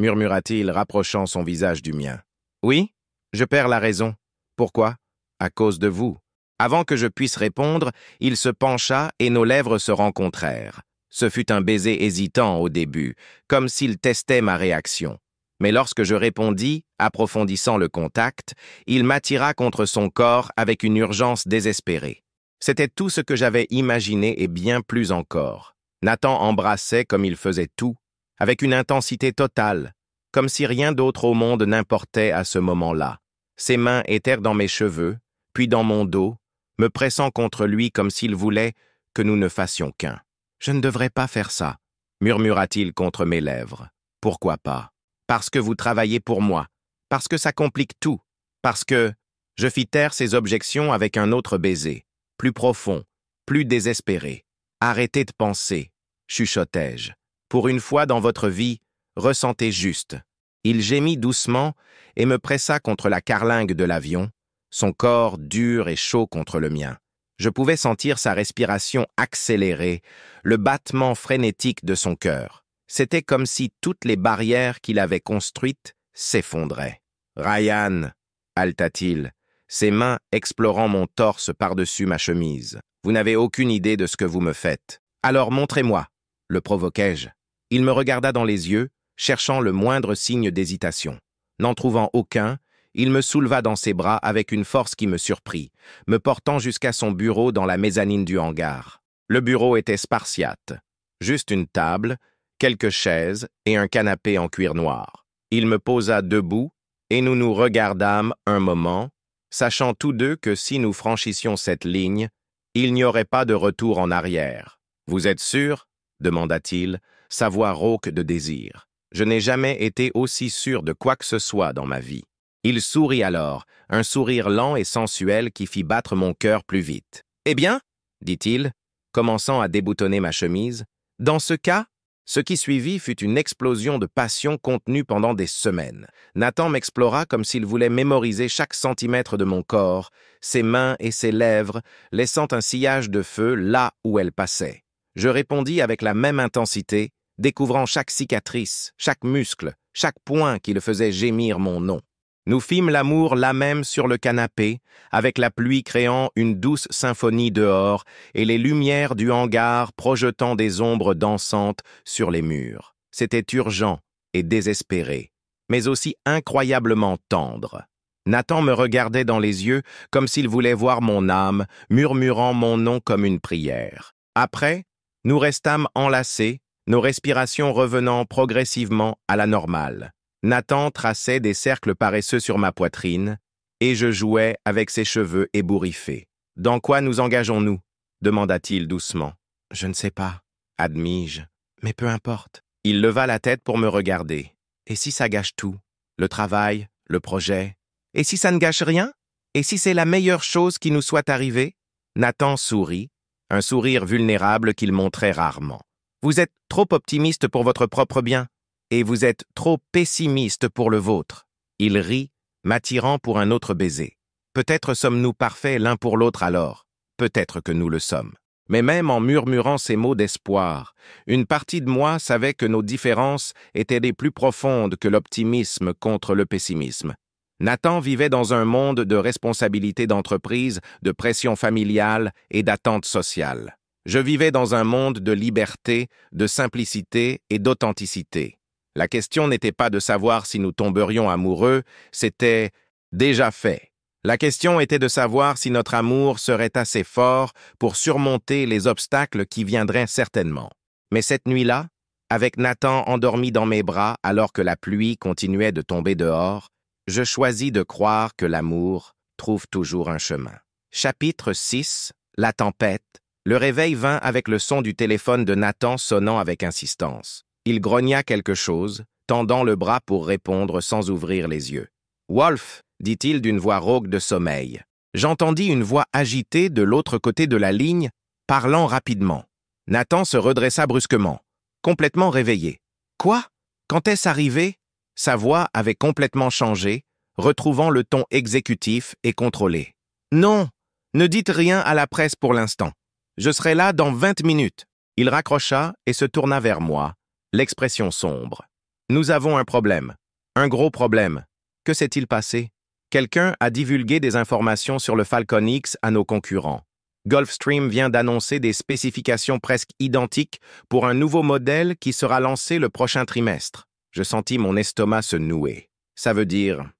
murmura-t-il, rapprochant son visage du mien. « Oui, je perds la raison. Pourquoi ? À cause de vous. » Avant que je puisse répondre, il se pencha et nos lèvres se rencontrèrent. Ce fut un baiser hésitant au début, comme s'il testait ma réaction. Mais lorsque je répondis, approfondissant le contact, il m'attira contre son corps avec une urgence désespérée. C'était tout ce que j'avais imaginé et bien plus encore. Nathan embrassait comme il faisait tout, avec une intensité totale, comme si rien d'autre au monde n'importait à ce moment-là. Ses mains étaient dans mes cheveux, puis dans mon dos, me pressant contre lui comme s'il voulait que nous ne fassions qu'un. « Je ne devrais pas faire ça », murmura-t-il contre mes lèvres. « Pourquoi pas? Parce que vous travaillez pour moi, parce que ça complique tout, parce que… » Je fis taire ses objections avec un autre baiser, plus profond, plus désespéré. « Arrêtez de penser », chuchotai-je. « Pour une fois dans votre vie, ressentez juste. » Il gémit doucement et me pressa contre la carlingue de l'avion, son corps dur et chaud contre le mien. Je pouvais sentir sa respiration accélérée, le battement frénétique de son cœur. C'était comme si toutes les barrières qu'il avait construites s'effondraient. « Ryan » haleta-t-il, ses mains explorant mon torse par-dessus ma chemise. « Vous n'avez aucune idée de ce que vous me faites. Alors montrez-moi » le provoquai-je. Il me regarda dans les yeux, cherchant le moindre signe d'hésitation. N'en trouvant aucun, il me souleva dans ses bras avec une force qui me surprit, me portant jusqu'à son bureau dans la mezzanine du hangar. Le bureau était spartiate. Juste une table, quelques chaises et un canapé en cuir noir. Il me posa debout et nous nous regardâmes un moment, sachant tous deux que si nous franchissions cette ligne, il n'y aurait pas de retour en arrière. « Vous êtes sûr ?» demanda-t-il, sa voix rauque de désir. Je n'ai jamais été aussi sûr de quoi que ce soit dans ma vie. Il sourit alors, un sourire lent et sensuel qui fit battre mon cœur plus vite. « Eh bien ?» dit-il, commençant à déboutonner ma chemise. « Dans ce cas, ce qui suivit fut une explosion de passion contenue pendant des semaines. Nathan m'explora comme s'il voulait mémoriser chaque centimètre de mon corps, ses mains et ses lèvres, laissant un sillage de feu là où elles passaient. Je répondis avec la même intensité, découvrant chaque cicatrice, chaque muscle, chaque point qui le faisait gémir mon nom. Nous fîmes l'amour là même sur le canapé, avec la pluie créant une douce symphonie dehors et les lumières du hangar projetant des ombres dansantes sur les murs. C'était urgent et désespéré, mais aussi incroyablement tendre. Nathan me regardait dans les yeux comme s'il voulait voir mon âme, murmurant mon nom comme une prière. Après, nous restâmes enlacés, nos respirations revenant progressivement à la normale. Nathan traçait des cercles paresseux sur ma poitrine, et je jouais avec ses cheveux ébouriffés. « Dans quoi nous engageons-nous » demanda-t-il doucement. « Je ne sais pas, » admis-je, « mais peu importe. » Il leva la tête pour me regarder. « Et si ça gâche tout? Le travail, le projet? Et si ça ne gâche rien? Et si c'est la meilleure chose qui nous soit arrivée ?» Nathan sourit, un sourire vulnérable qu'il montrait rarement. « Vous êtes trop optimiste pour votre propre bien. Et vous êtes trop pessimiste pour le vôtre. » Il rit, m'attirant pour un autre baiser. Peut-être sommes-nous parfaits l'un pour l'autre alors. Peut-être que nous le sommes. Mais même en murmurant ces mots d'espoir, une partie de moi savait que nos différences étaient des plus profondes que l'optimisme contre le pessimisme. Nathan vivait dans un monde de responsabilités d'entreprise, de pression familiale et d'attentes sociales. Je vivais dans un monde de liberté, de simplicité et d'authenticité. La question n'était pas de savoir si nous tomberions amoureux, c'était déjà fait. La question était de savoir si notre amour serait assez fort pour surmonter les obstacles qui viendraient certainement. Mais cette nuit-là, avec Nathan endormi dans mes bras alors que la pluie continuait de tomber dehors, je choisis de croire que l'amour trouve toujours un chemin. Chapitre 6. La tempête. Le réveil vint avec le son du téléphone de Nathan sonnant avec insistance. Il grogna quelque chose, tendant le bras pour répondre sans ouvrir les yeux. « Wolf » dit-il d'une voix rauque de sommeil. J'entendis une voix agitée de l'autre côté de la ligne, parlant rapidement. Nathan se redressa brusquement, complètement réveillé. « Quoi? Quand est-ce arrivé ?» Sa voix avait complètement changé, retrouvant le ton exécutif et contrôlé. « Non, ne dites rien à la presse pour l'instant. Je serai là dans 20 minutes. » Il raccrocha et se tourna vers moi, l'expression sombre. « Nous avons un problème. Un gros problème. Que s'est-il passé? Quelqu'un a divulgué des informations sur le Falcon X à nos concurrents. Gulfstream vient d'annoncer des spécifications presque identiques pour un nouveau modèle qui sera lancé le prochain trimestre. Je sentis mon estomac se nouer. Ça veut dire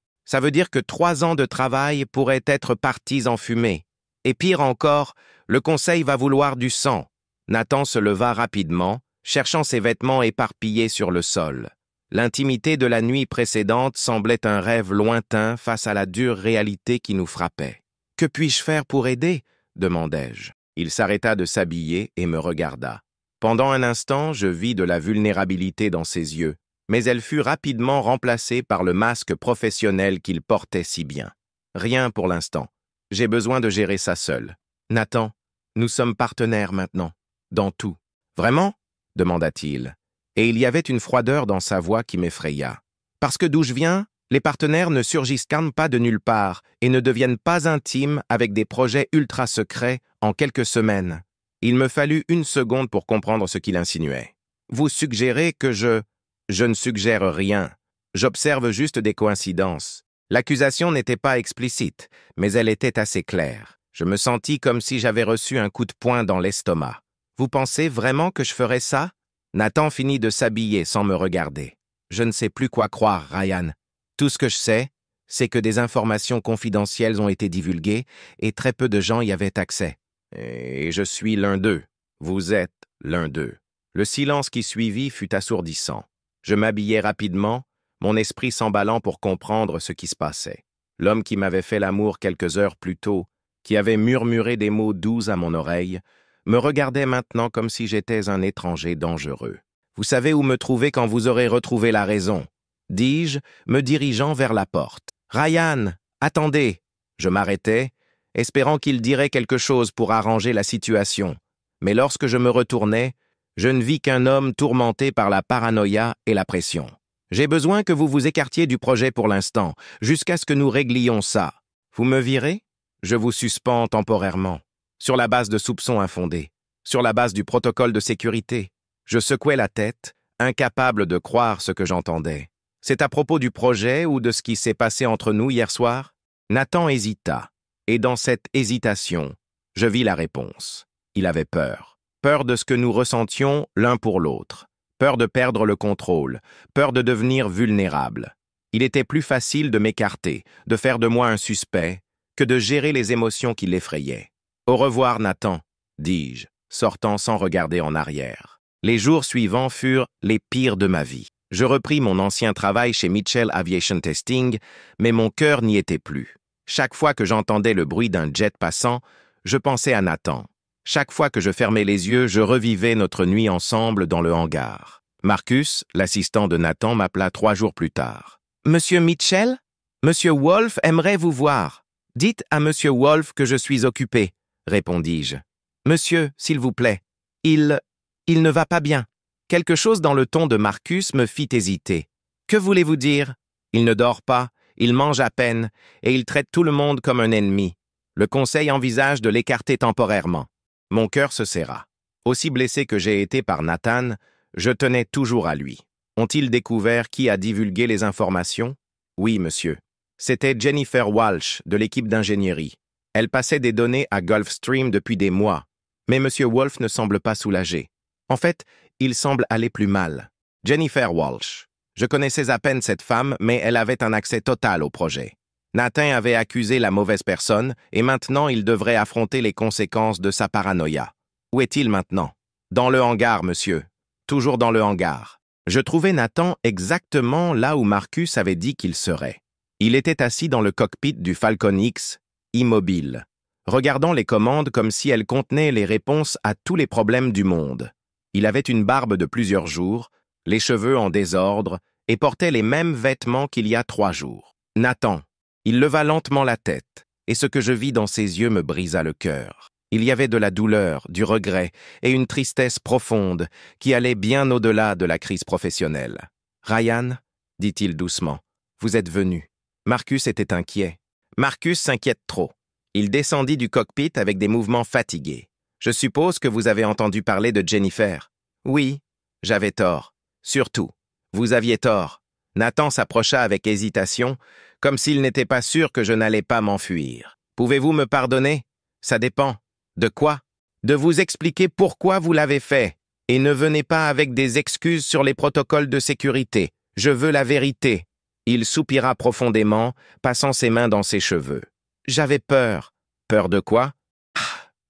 que 3 ans de travail pourraient être partis en fumée. Et pire encore, le conseil va vouloir du sang. Nathan se leva rapidement, cherchant ses vêtements éparpillés sur le sol. L'intimité de la nuit précédente semblait un rêve lointain face à la dure réalité qui nous frappait. « Que puis-je faire pour aider ?» demandai-je. Il s'arrêta de s'habiller et me regarda. Pendant un instant, je vis de la vulnérabilité dans ses yeux, mais elle fut rapidement remplacée par le masque professionnel qu'il portait si bien. Rien pour l'instant. J'ai besoin de gérer ça seul. Nathan, nous sommes partenaires maintenant, dans tout. Vraiment? Demanda-t-il. Et il y avait une froideur dans sa voix qui m'effraya. Parce que d'où je viens, les partenaires ne surgissent pas de nulle part et ne deviennent pas intimes avec des projets ultra secrets en quelques semaines. Il me fallut 1 seconde pour comprendre ce qu'il insinuait. Vous suggérez que je ne suggère rien. J'observe juste des coïncidences. L'accusation n'était pas explicite, mais elle était assez claire. Je me sentis comme si j'avais reçu un coup de poing dans l'estomac. Vous pensez vraiment que je ferais ça? Nathan finit de s'habiller sans me regarder. Je ne sais plus quoi croire, Ryan. Tout ce que je sais, c'est que des informations confidentielles ont été divulguées et très peu de gens y avaient accès. Et je suis l'un d'eux. Vous êtes l'un d'eux. Le silence qui suivit fut assourdissant. Je m'habillai rapidement, mon esprit s'emballant pour comprendre ce qui se passait. L'homme qui m'avait fait l'amour quelques heures plus tôt, qui avait murmuré des mots doux à mon oreille, me regardait maintenant comme si j'étais un étranger dangereux. « Vous savez où me trouver quand vous aurez retrouvé la raison ?» dis-je, me dirigeant vers la porte. « Ryan, attendez !» Je m'arrêtai, espérant qu'il dirait quelque chose pour arranger la situation. Mais lorsque je me retournai, je ne vis qu'un homme tourmenté par la paranoïa et la pression. « J'ai besoin que vous vous écartiez du projet pour l'instant, jusqu'à ce que nous réglions ça. Vous me virez? Je vous suspends temporairement. Sur la base de soupçons infondés, sur la base du protocole de sécurité. » Je secouai la tête, incapable de croire ce que j'entendais. « C'est à propos du projet ou de ce qui s'est passé entre nous hier soir ?» Nathan hésita, et dans cette hésitation, je vis la réponse. Il avait peur. Peur de ce que nous ressentions l'un pour l'autre. Peur de perdre le contrôle. Peur de devenir vulnérable. Il était plus facile de m'écarter, de faire de moi un suspect, que de gérer les émotions qui l'effrayaient. « Au revoir, Nathan », dis-je, sortant sans regarder en arrière. Les jours suivants furent les pires de ma vie. Je repris mon ancien travail chez Mitchell Aviation Testing, mais mon cœur n'y était plus. Chaque fois que j'entendais le bruit d'un jet passant, je pensais à Nathan. Chaque fois que je fermais les yeux, je revivais notre nuit ensemble dans le hangar. Marcus, l'assistant de Nathan, m'appela 3 jours plus tard. « Monsieur Mitchell? Monsieur Wolf aimerait vous voir. Dites à Monsieur Wolf que je suis occupé, » répondis-je. « Monsieur, s'il vous plaît, il ne va pas bien. » Quelque chose dans le ton de Marcus me fit hésiter. « Que voulez-vous dire? Il ne dort pas, il mange à peine, et il traite tout le monde comme un ennemi. Le conseil envisage de l'écarter temporairement. » Mon cœur se serra. Aussi blessé que j'ai été par Nathan, je tenais toujours à lui. Ont-ils découvert qui a divulgué les informations? Oui, monsieur. C'était Jennifer Walsh, de l'équipe d'ingénierie. Elle passait des données à Gulfstream depuis des mois. Mais monsieur Wolf ne semble pas soulagé. En fait, il semble aller plus mal. Jennifer Walsh. Je connaissais à peine cette femme, mais elle avait un accès total au projet. Nathan avait accusé la mauvaise personne, et maintenant il devrait affronter les conséquences de sa paranoïa. Où est-il maintenant? Dans le hangar, monsieur. Toujours dans le hangar. Je trouvais Nathan exactement là où Marcus avait dit qu'il serait. Il était assis dans le cockpit du Falcon X, immobile, regardant les commandes comme si elles contenaient les réponses à tous les problèmes du monde. Il avait une barbe de plusieurs jours, les cheveux en désordre, et portait les mêmes vêtements qu'il y a 3 jours. Nathan. Il leva lentement la tête, et ce que je vis dans ses yeux me brisa le cœur. Il y avait de la douleur, du regret et une tristesse profonde qui allait bien au-delà de la crise professionnelle. « Ryan, » dit-il doucement, « vous êtes venu. » Marcus était inquiet. Marcus s'inquiète trop. Il descendit du cockpit avec des mouvements fatigués. « Je suppose que vous avez entendu parler de Jennifer. »« Oui, j'avais tort. Surtout, vous aviez tort. » Nathan s'approcha avec hésitation, comme s'il n'était pas sûr que je n'allais pas m'enfuir. « Pouvez-vous me pardonner? Ça dépend. De quoi? De vous expliquer pourquoi vous l'avez fait. Et ne venez pas avec des excuses sur les protocoles de sécurité. Je veux la vérité. Il soupira profondément, passant ses mains dans ses cheveux. J'avais peur. Peur de quoi?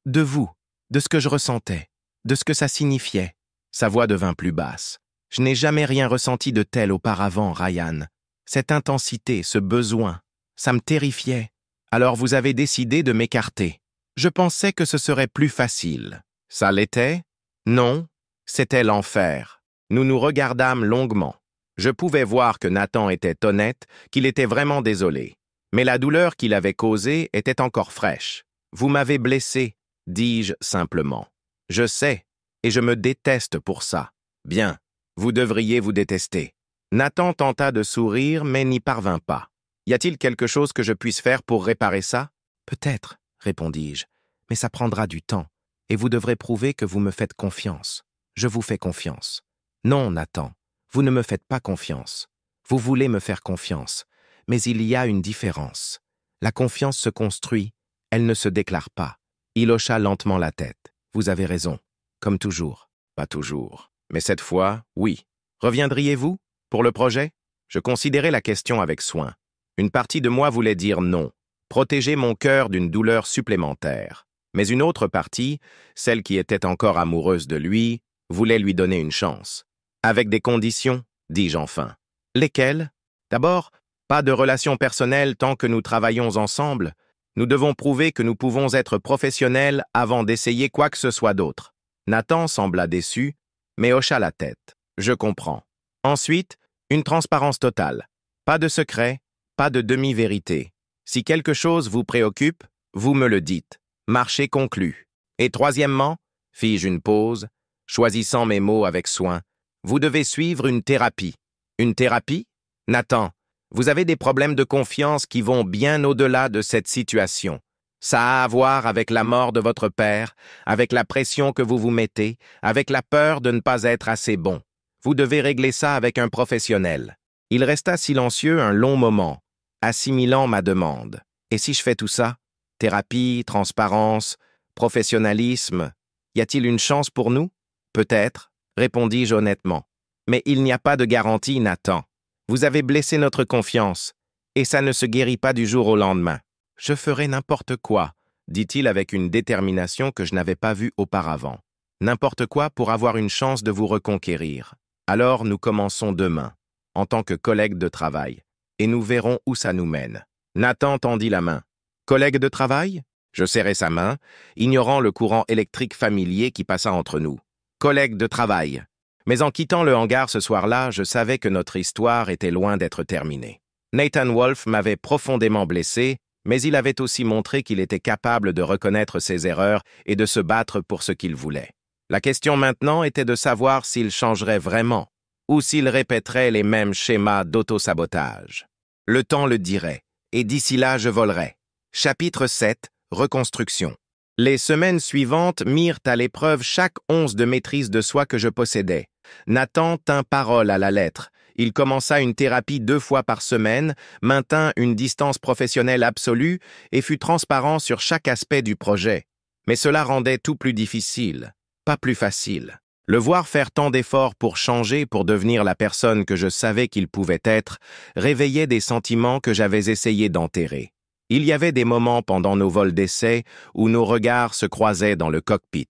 De vous, de ce que je ressentais, de ce que ça signifiait. Sa voix devint plus basse. Je n'ai jamais rien ressenti de tel auparavant, Ryan. Cette intensité, ce besoin, ça me terrifiait. Alors vous avez décidé de m'écarter. Je pensais que ce serait plus facile. Ça l'était? Non, c'était l'enfer. Nous nous regardâmes longuement. Je pouvais voir que Nathan était honnête, qu'il était vraiment désolé. Mais la douleur qu'il avait causée était encore fraîche. Vous m'avez blessé, dis-je simplement. Je sais, et je me déteste pour ça. Bien, vous devriez vous détester. Nathan tenta de sourire, mais n'y parvint pas. Y a-t-il quelque chose que je puisse faire pour réparer ça? Peut-être, répondis-je, mais ça prendra du temps, et vous devrez prouver que vous me faites confiance. Je vous fais confiance. Non, Nathan, vous ne me faites pas confiance. Vous voulez me faire confiance, mais il y a une différence. La confiance se construit, elle ne se déclare pas. Il hocha lentement la tête. Vous avez raison, comme toujours. Pas toujours, mais cette fois, oui. Reviendriez-vous pour le projet? Je considérais la question avec soin. Une partie de moi voulait dire non, protéger mon cœur d'une douleur supplémentaire. Mais une autre partie, celle qui était encore amoureuse de lui, voulait lui donner une chance. Avec des conditions, dis-je enfin. Lesquelles? D'abord, pas de relations personnelles tant que nous travaillons ensemble. Nous devons prouver que nous pouvons être professionnels avant d'essayer quoi que ce soit d'autre. Nathan sembla déçu, mais hocha la tête. Je comprends. Ensuite, une transparence totale. Pas de secret, pas de demi-vérité. Si quelque chose vous préoccupe, vous me le dites. Marché conclu. Et troisièmement, fis-je une pause, choisissant mes mots avec soin, vous devez suivre une thérapie. Une thérapie? Nathan, vous avez des problèmes de confiance qui vont bien au-delà de cette situation. Ça a à voir avec la mort de votre père, avec la pression que vous vous mettez, avec la peur de ne pas être assez bon. Vous devez régler ça avec un professionnel. Il resta silencieux un long moment, assimilant ma demande. Et si je fais tout ça? Thérapie, transparence, professionnalisme, y a-t-il une chance pour nous? Peut-être, répondis-je honnêtement. Mais il n'y a pas de garantie, Nathan. Vous avez blessé notre confiance, et ça ne se guérit pas du jour au lendemain. Je ferai n'importe quoi, dit-il avec une détermination que je n'avais pas vue auparavant. N'importe quoi pour avoir une chance de vous reconquérir. Alors nous commençons demain, en tant que collègues de travail, et nous verrons où ça nous mène. Nathan tendit la main. Collègue de travail? Je serrai sa main, ignorant le courant électrique familier qui passa entre nous. Collègue de travail. Mais en quittant le hangar ce soir-là, je savais que notre histoire était loin d'être terminée. Nathan Wolfe m'avait profondément blessé, mais il avait aussi montré qu'il était capable de reconnaître ses erreurs et de se battre pour ce qu'il voulait. La question maintenant était de savoir s'il changerait vraiment, ou s'il répéterait les mêmes schémas d'autosabotage. Le temps le dirait, et d'ici là je volerais. Chapitre 7. Reconstruction. Les semaines suivantes mirent à l'épreuve chaque once de maîtrise de soi que je possédais. Nathan tint parole à la lettre. Il commença une thérapie 2 fois par semaine, maintint une distance professionnelle absolue et fut transparent sur chaque aspect du projet. Mais cela rendait tout plus difficile, pas plus facile. Le voir faire tant d'efforts pour changer, pour devenir la personne que je savais qu'il pouvait être, réveillait des sentiments que j'avais essayé d'enterrer. Il y avait des moments pendant nos vols d'essai où nos regards se croisaient dans le cockpit,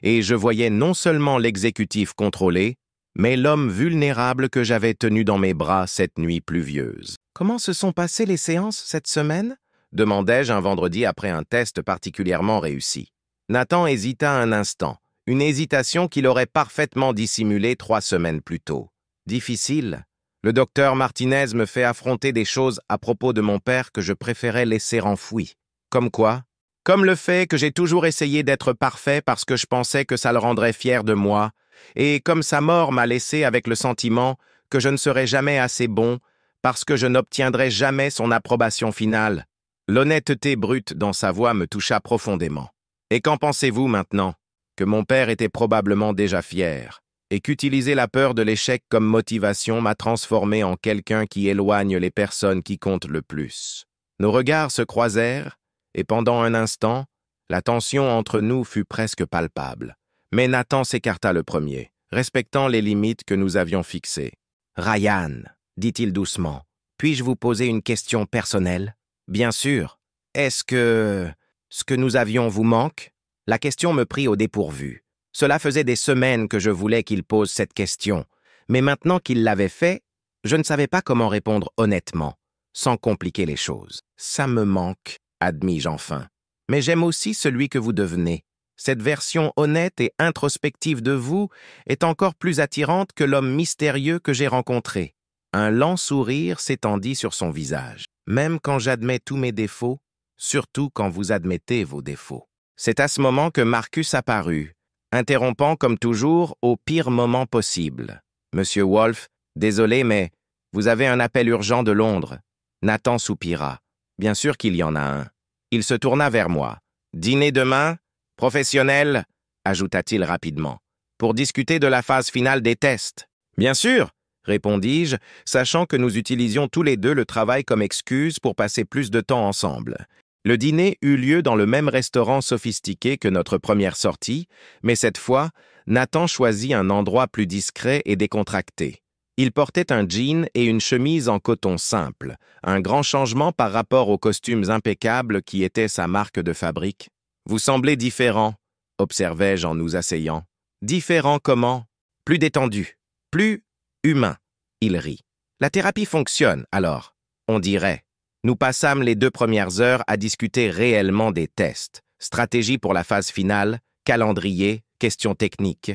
et je voyais non seulement l'exécutif contrôlé, mais l'homme vulnérable que j'avais tenu dans mes bras cette nuit pluvieuse. « Comment se sont passées les séances cette semaine ?» demandai-je un vendredi après un test particulièrement réussi. Nathan hésita un instant, une hésitation qu'il aurait parfaitement dissimulée 3 semaines plus tôt. « Difficile. Le docteur Martinez me fait affronter des choses à propos de mon père que je préférais laisser enfouies. Comme quoi? Comme le fait que j'ai toujours essayé d'être parfait parce que je pensais que ça le rendrait fier de moi, et comme sa mort m'a laissé avec le sentiment que je ne serais jamais assez bon parce que je n'obtiendrais jamais son approbation finale. L'honnêteté brute dans sa voix me toucha profondément. Et qu'en pensez-vous maintenant? Que mon père était probablement déjà fier, et qu'utiliser la peur de l'échec comme motivation m'a transformé en quelqu'un qui éloigne les personnes qui comptent le plus. Nos regards se croisèrent, et pendant un instant, La tension entre nous fut presque palpable. Mais Nathan s'écarta le premier, respectant les limites que nous avions fixées. « Ryan, dit-il doucement, puis-je vous poser une question personnelle? Bien sûr. Est-ce que ce que nous avions vous manque? » La question me prit au dépourvu. Cela faisait des semaines que je voulais qu'il pose cette question, mais maintenant qu'il l'avait fait, je ne savais pas comment répondre honnêtement, sans compliquer les choses. « Ça me manque, admis-je enfin. Mais j'aime aussi celui que vous devenez. Cette version honnête et introspective de vous est encore plus attirante que l'homme mystérieux que j'ai rencontré. » Un lent sourire s'étendit sur son visage. « Même quand j'admets tous mes défauts, surtout quand vous admettez vos défauts. » C'est à ce moment que Marcus apparut, interrompant comme toujours au pire moment possible. « Monsieur Wolfe, désolé, mais vous avez un appel urgent de Londres. » Nathan soupira. « Bien sûr qu'il y en a un. » Il se tourna vers moi. « Dîner demain, professionnel, ajouta-t-il rapidement, pour discuter de la phase finale des tests. « Bien sûr, répondis-je, sachant que nous utilisions tous les deux le travail comme excuse pour passer plus de temps ensemble. Le dîner eut lieu dans le même restaurant sophistiqué que notre première sortie, mais cette fois, Nathan choisit un endroit plus discret et décontracté. Il portait un jean et une chemise en coton simple, un grand changement par rapport aux costumes impeccables qui étaient sa marque de fabrique. « Vous semblez différent, observai-je en nous asseyant. « Différent comment? Plus détendu, plus humain. » Il rit. « La thérapie fonctionne, alors, on dirait. » Nous passâmes les 2 premières heures à discuter réellement des tests, stratégie pour la phase finale, calendrier, questions techniques.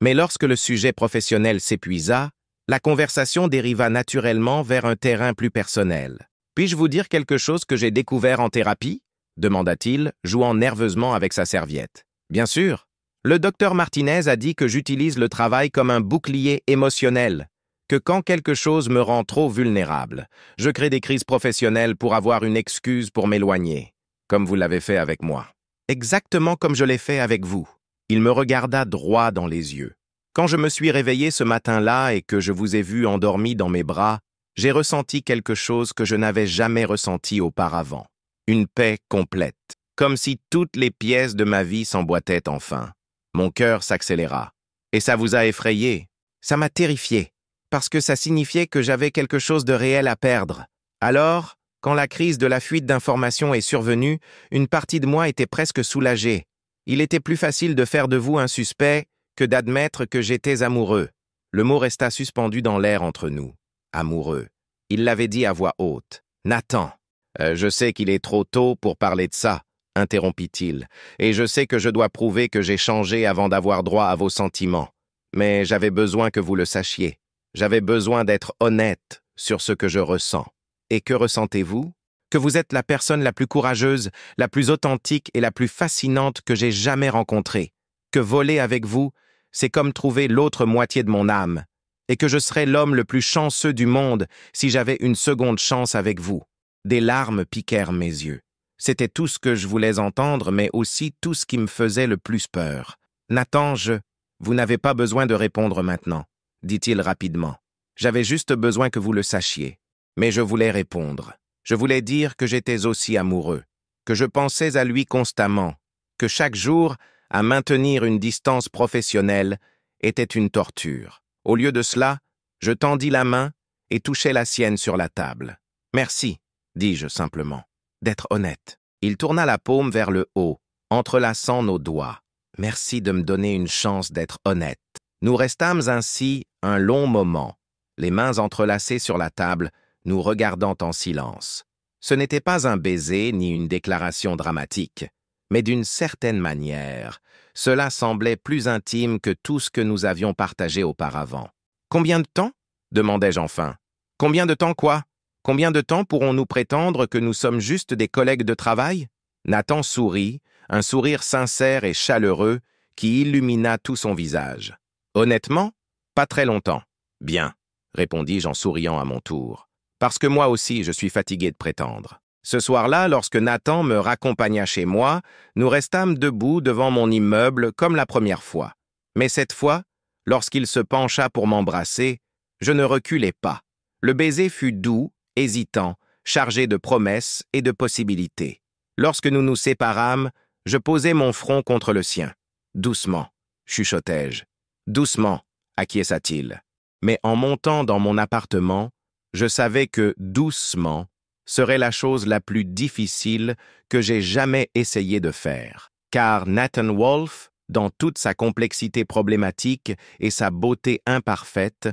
Mais lorsque le sujet professionnel s'épuisa, la conversation dériva naturellement vers un terrain plus personnel. « Puis-je vous dire quelque chose que j'ai découvert en thérapie ?» demanda-t-il, jouant nerveusement avec sa serviette. « Bien sûr. Le docteur Martinez a dit que j'utilise le travail comme un bouclier émotionnel, que quand quelque chose me rend trop vulnérable, je crée des crises professionnelles pour avoir une excuse pour m'éloigner, comme vous l'avez fait avec moi. Exactement comme je l'ai fait avec vous. » Il me regarda droit dans les yeux. « Quand je me suis réveillé ce matin-là et que je vous ai vu endormi dans mes bras, j'ai ressenti quelque chose que je n'avais jamais ressenti auparavant. Une paix complète, comme si toutes les pièces de ma vie s'emboîtaient enfin. Mon cœur s'accéléra. Et ça vous a effrayé? Ça m'a terrifié, parce que ça signifiait que j'avais quelque chose de réel à perdre. Alors, quand la crise de la fuite d'informations est survenue, une partie de moi était presque soulagée. Il était plus facile de faire de vous un suspect que d'admettre que j'étais amoureux. » Le mot resta suspendu dans l'air entre nous. Amoureux. Il l'avait dit à voix haute. « Nathan. » Je sais qu'il est trop tôt pour parler de ça, interrompit-il, et je sais que je dois prouver que j'ai changé avant d'avoir droit à vos sentiments. Mais j'avais besoin que vous le sachiez. J'avais besoin d'être honnête sur ce que je ressens. Et que ressentez-vous? Que vous êtes la personne la plus courageuse, la plus authentique et la plus fascinante que j'ai jamais rencontrée. Que voler avec vous, c'est comme trouver l'autre moitié de mon âme. Et que je serais l'homme le plus chanceux du monde si j'avais une seconde chance avec vous. » Des larmes piquèrent mes yeux. C'était tout ce que je voulais entendre, mais aussi tout ce qui me faisait le plus peur. « Nathan, vous n'avez pas besoin de répondre maintenant, » dit-il rapidement. « J'avais juste besoin que vous le sachiez. Mais je voulais répondre. Je voulais dire que j'étais aussi amoureux, que je pensais à lui constamment, que chaque jour, à maintenir une distance professionnelle, était une torture. Au lieu de cela, je tendis la main et touchai la sienne sur la table. « Merci, » dis-je simplement, « d'être honnête. » Il tourna la paume vers le haut, entrelaçant nos doigts. « Merci de me donner une chance d'être honnête. » Nous restâmes ainsi un long moment, les mains entrelacées sur la table, nous regardant en silence. Ce n'était pas un baiser ni une déclaration dramatique, mais d'une certaine manière, cela semblait plus intime que tout ce que nous avions partagé auparavant. « Combien de temps ?» demandai-je enfin. « Combien de temps quoi? Combien de temps pourrons-nous prétendre que nous sommes juste des collègues de travail ?» Nathan sourit, un sourire sincère et chaleureux qui illumina tout son visage. « Honnêtement, pas très longtemps. »« Bien, » répondis-je en souriant à mon tour. « Parce que moi aussi, je suis fatigué de prétendre. » Ce soir-là, lorsque Nathan me raccompagna chez moi, nous restâmes debout devant mon immeuble comme la première fois. Mais cette fois, lorsqu'il se pencha pour m'embrasser, je ne reculai pas. Le baiser fut doux, hésitant, chargé de promesses et de possibilités. Lorsque nous nous séparâmes, Je posai mon front contre le sien. « Doucement », chuchotai-je. « Doucement », acquiesça-t-il. Mais en montant dans mon appartement, je savais que « doucement » serait la chose la plus difficile que j'ai jamais essayé de faire. Car Nathan Wolfe, dans toute sa complexité problématique et sa beauté imparfaite,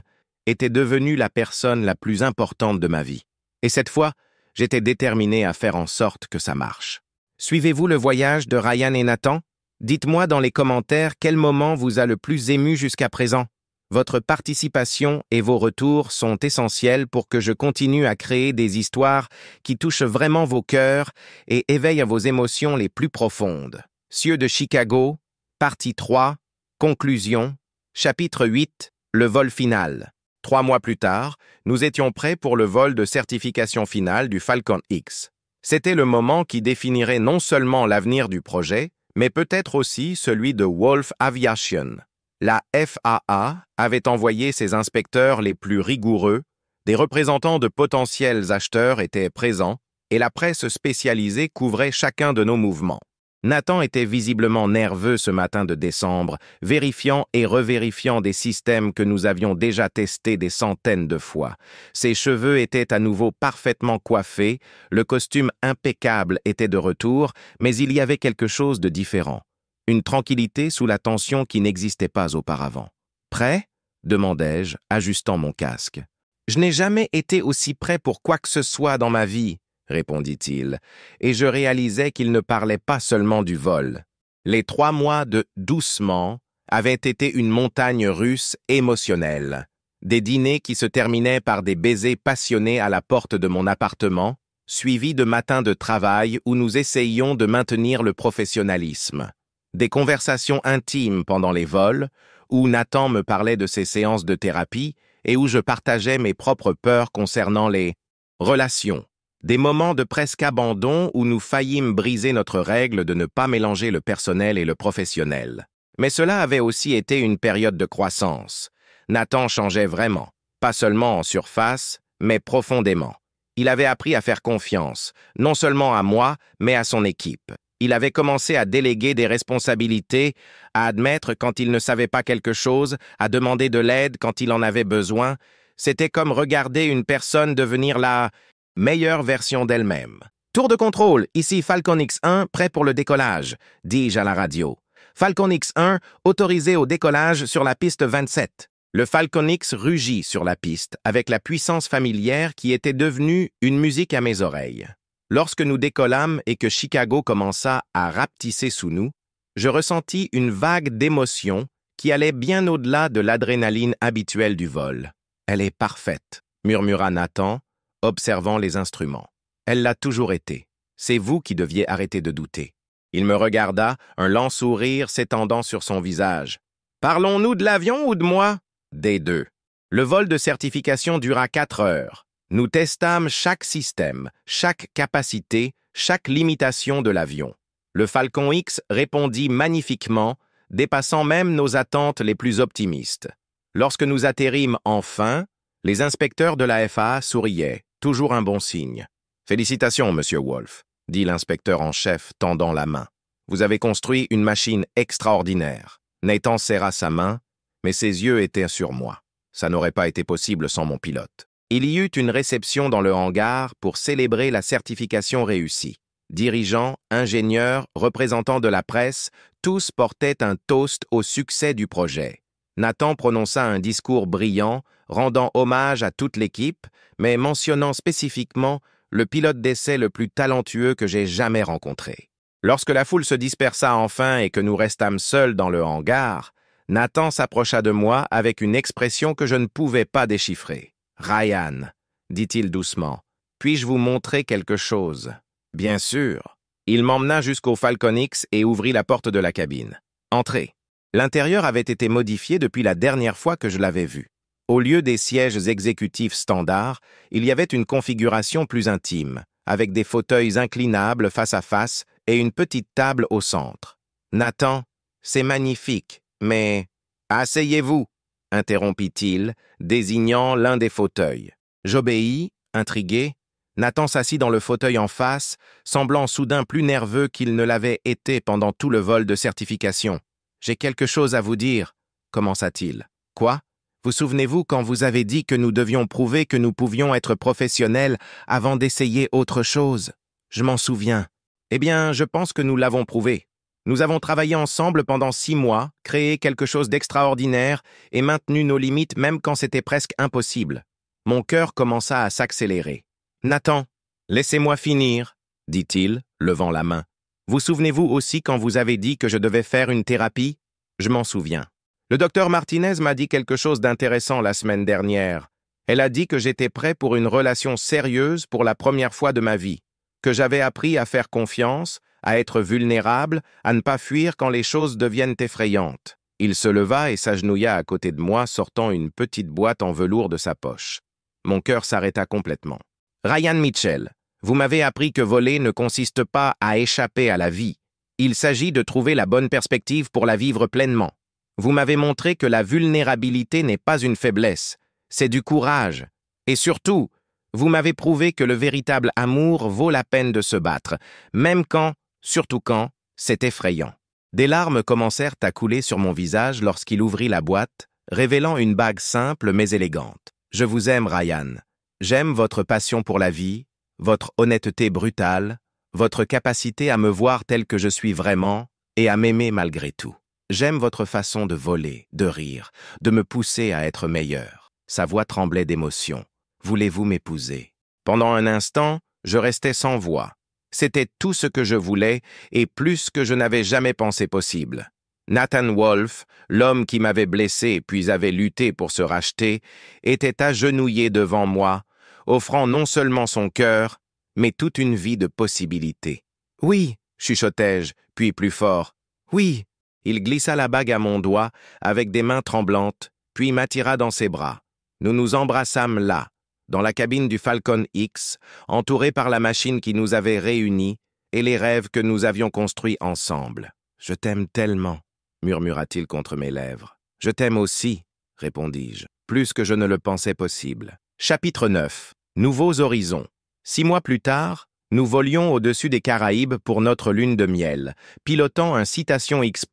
était devenu la personne la plus importante de ma vie. Et cette fois, j'étais déterminé à faire en sorte que ça marche. Suivez-vous le voyage de Ryan et Nathan? Dites-moi dans les commentaires quel moment vous a le plus ému jusqu'à présent. Votre participation et vos retours sont essentiels pour que je continue à créer des histoires qui touchent vraiment vos cœurs et éveillent vos émotions les plus profondes. Cieux de Chicago, partie 3, conclusion, chapitre 8, le vol final. 3 mois plus tard, nous étions prêts pour le vol de certification finale du Falcon X. C'était le moment qui définirait non seulement l'avenir du projet, mais peut-être aussi celui de Wolfe Aviation. La FAA avait envoyé ses inspecteurs les plus rigoureux, des représentants de potentiels acheteurs étaient présents, et la presse spécialisée couvrait chacun de nos mouvements. Nathan était visiblement nerveux ce matin de décembre, vérifiant et revérifiant des systèmes que nous avions déjà testés des centaines de fois. Ses cheveux étaient à nouveau parfaitement coiffés, le costume impeccable était de retour, mais il y avait quelque chose de différent. Une tranquillité sous la tension qui n'existait pas auparavant. « Prêt ?» demandai-je, ajustant mon casque. « Je n'ai jamais été aussi prêt pour quoi que ce soit dans ma vie. » répondit-il, et je réalisais qu'il ne parlait pas seulement du vol. Les 3 mois de « doucement » avaient été une montagne russe émotionnelle. Des dîners qui se terminaient par des baisers passionnés à la porte de mon appartement, suivis de matins de travail où nous essayions de maintenir le professionnalisme. Des conversations intimes pendant les vols, où Nathan me parlait de ses séances de thérapie et où je partageais mes propres peurs concernant les relations. Des moments de presque abandon où nous faillîmes briser notre règle de ne pas mélanger le personnel et le professionnel. Mais cela avait aussi été une période de croissance. Nathan changeait vraiment, pas seulement en surface, mais profondément. Il avait appris à faire confiance, non seulement à moi, mais à son équipe. Il avait commencé à déléguer des responsabilités, à admettre quand il ne savait pas quelque chose, à demander de l'aide quand il en avait besoin. C'était comme regarder une personne devenir la meilleure version d'elle-même. « Tour de contrôle, ici Falcon X1, prêt pour le décollage », dis-je à la radio. « Falcon X1, autorisé au décollage sur la piste 27. » Le Falcon X rugit sur la piste avec la puissance familière qui était devenue une musique à mes oreilles. Lorsque nous décollâmes et que Chicago commença à rapetisser sous nous, je ressentis une vague d'émotion qui allait bien au-delà de l'adrénaline habituelle du vol. « Elle est parfaite », murmura Nathan, observant les instruments. « Elle l'a toujours été. C'est vous qui deviez arrêter de douter. » Il me regarda, un lent sourire s'étendant sur son visage. « Parlons-nous de l'avion ou de moi? » ?»« Des deux. » Le vol de certification dura 4 heures. Nous testâmes chaque système, chaque capacité, chaque limitation de l'avion. Le Falcon X répondit magnifiquement, dépassant même nos attentes les plus optimistes. Lorsque nous atterrîmes enfin, les inspecteurs de la FAA souriaient, toujours un bon signe. « Félicitations, Monsieur Wolfe », dit l'inspecteur en chef, tendant la main. « Vous avez construit une machine extraordinaire. » Nathan serra sa main, mais ses yeux étaient sur moi. Ça n'aurait pas été possible sans mon pilote. Il y eut une réception dans le hangar pour célébrer la certification réussie. Dirigeants, ingénieurs, représentants de la presse, tous portaient un toast au succès du projet. Nathan prononça un discours brillant, rendant hommage à toute l'équipe, mais mentionnant spécifiquement le pilote d'essai le plus talentueux que j'ai jamais rencontré. Lorsque la foule se dispersa enfin et que nous restâmes seuls dans le hangar, Nathan s'approcha de moi avec une expression que je ne pouvais pas déchiffrer. « Ryan, » dit-il doucement, « puis-je vous montrer quelque chose? » « Bien sûr. » Il m'emmena jusqu'au Falcon X et ouvrit la porte de la cabine. « Entrez. » L'intérieur avait été modifié depuis la dernière fois que je l'avais vu. Au lieu des sièges exécutifs standards, il y avait une configuration plus intime, avec des fauteuils inclinables face à face et une petite table au centre. « Nathan, c'est magnifique, mais... »« Asseyez-vous » interrompit-il, désignant l'un des fauteuils. J'obéis, intrigué. Nathan s'assit dans le fauteuil en face, semblant soudain plus nerveux qu'il ne l'avait été pendant tout le vol de certification. « J'ai quelque chose à vous dire, » commença-t-il. « Quoi? Vous souvenez-vous quand vous avez dit que nous devions prouver que nous pouvions être professionnels avant d'essayer autre chose? Je m'en souviens. Eh bien, je pense que nous l'avons prouvé. Nous avons travaillé ensemble pendant 6 mois, créé quelque chose d'extraordinaire et maintenu nos limites même quand c'était presque impossible. » Mon cœur commença à s'accélérer. « Nathan, laissez-moi finir, » dit-il, levant la main. « Vous souvenez-vous aussi quand vous avez dit que je devais faire une thérapie? Je m'en souviens. Le docteur Martinez m'a dit quelque chose d'intéressant la semaine dernière. Elle a dit que j'étais prêt pour une relation sérieuse pour la première fois de ma vie, que j'avais appris à faire confiance, à être vulnérable, à ne pas fuir quand les choses deviennent effrayantes. » Il se leva et s'agenouilla à côté de moi, sortant une petite boîte en velours de sa poche. Mon cœur s'arrêta complètement. « Ryan Mitchell, vous m'avez appris que voler ne consiste pas à échapper à la vie. Il s'agit de trouver la bonne perspective pour la vivre pleinement. Vous m'avez montré que la vulnérabilité n'est pas une faiblesse, c'est du courage. Et surtout, vous m'avez prouvé que le véritable amour vaut la peine de se battre, même quand, surtout quand, c'est effrayant. » Des larmes commencèrent à couler sur mon visage lorsqu'il ouvrit la boîte, révélant une bague simple mais élégante. « Je vous aime, Ryan. J'aime votre passion pour la vie, votre honnêteté brutale, votre capacité à me voir tel que je suis vraiment et à m'aimer malgré tout. J'aime votre façon de voler, de rire, de me pousser à être meilleur. » Sa voix tremblait d'émotion. « Voulez-vous m'épouser? » Pendant un instant, je restais sans voix. C'était tout ce que je voulais et plus que je n'avais jamais pensé possible. Nathan Wolfe, l'homme qui m'avait blessé puis avait lutté pour se racheter, était agenouillé devant moi, offrant non seulement son cœur, mais toute une vie de possibilités. « Oui, » chuchotai-je, puis plus fort. « Oui. » Il glissa la bague à mon doigt avec des mains tremblantes, puis m'attira dans ses bras. Nous nous embrassâmes là, dans la cabine du Falcon X, entourés par la machine qui nous avait réunis et les rêves que nous avions construits ensemble. « Je t'aime tellement, » murmura-t-il contre mes lèvres. « Je t'aime aussi, » répondis-je, plus que je ne le pensais possible. Chapitre 9. Nouveaux horizons. 6 mois plus tard, nous volions au-dessus des Caraïbes pour notre lune de miel, pilotant un Citation X+,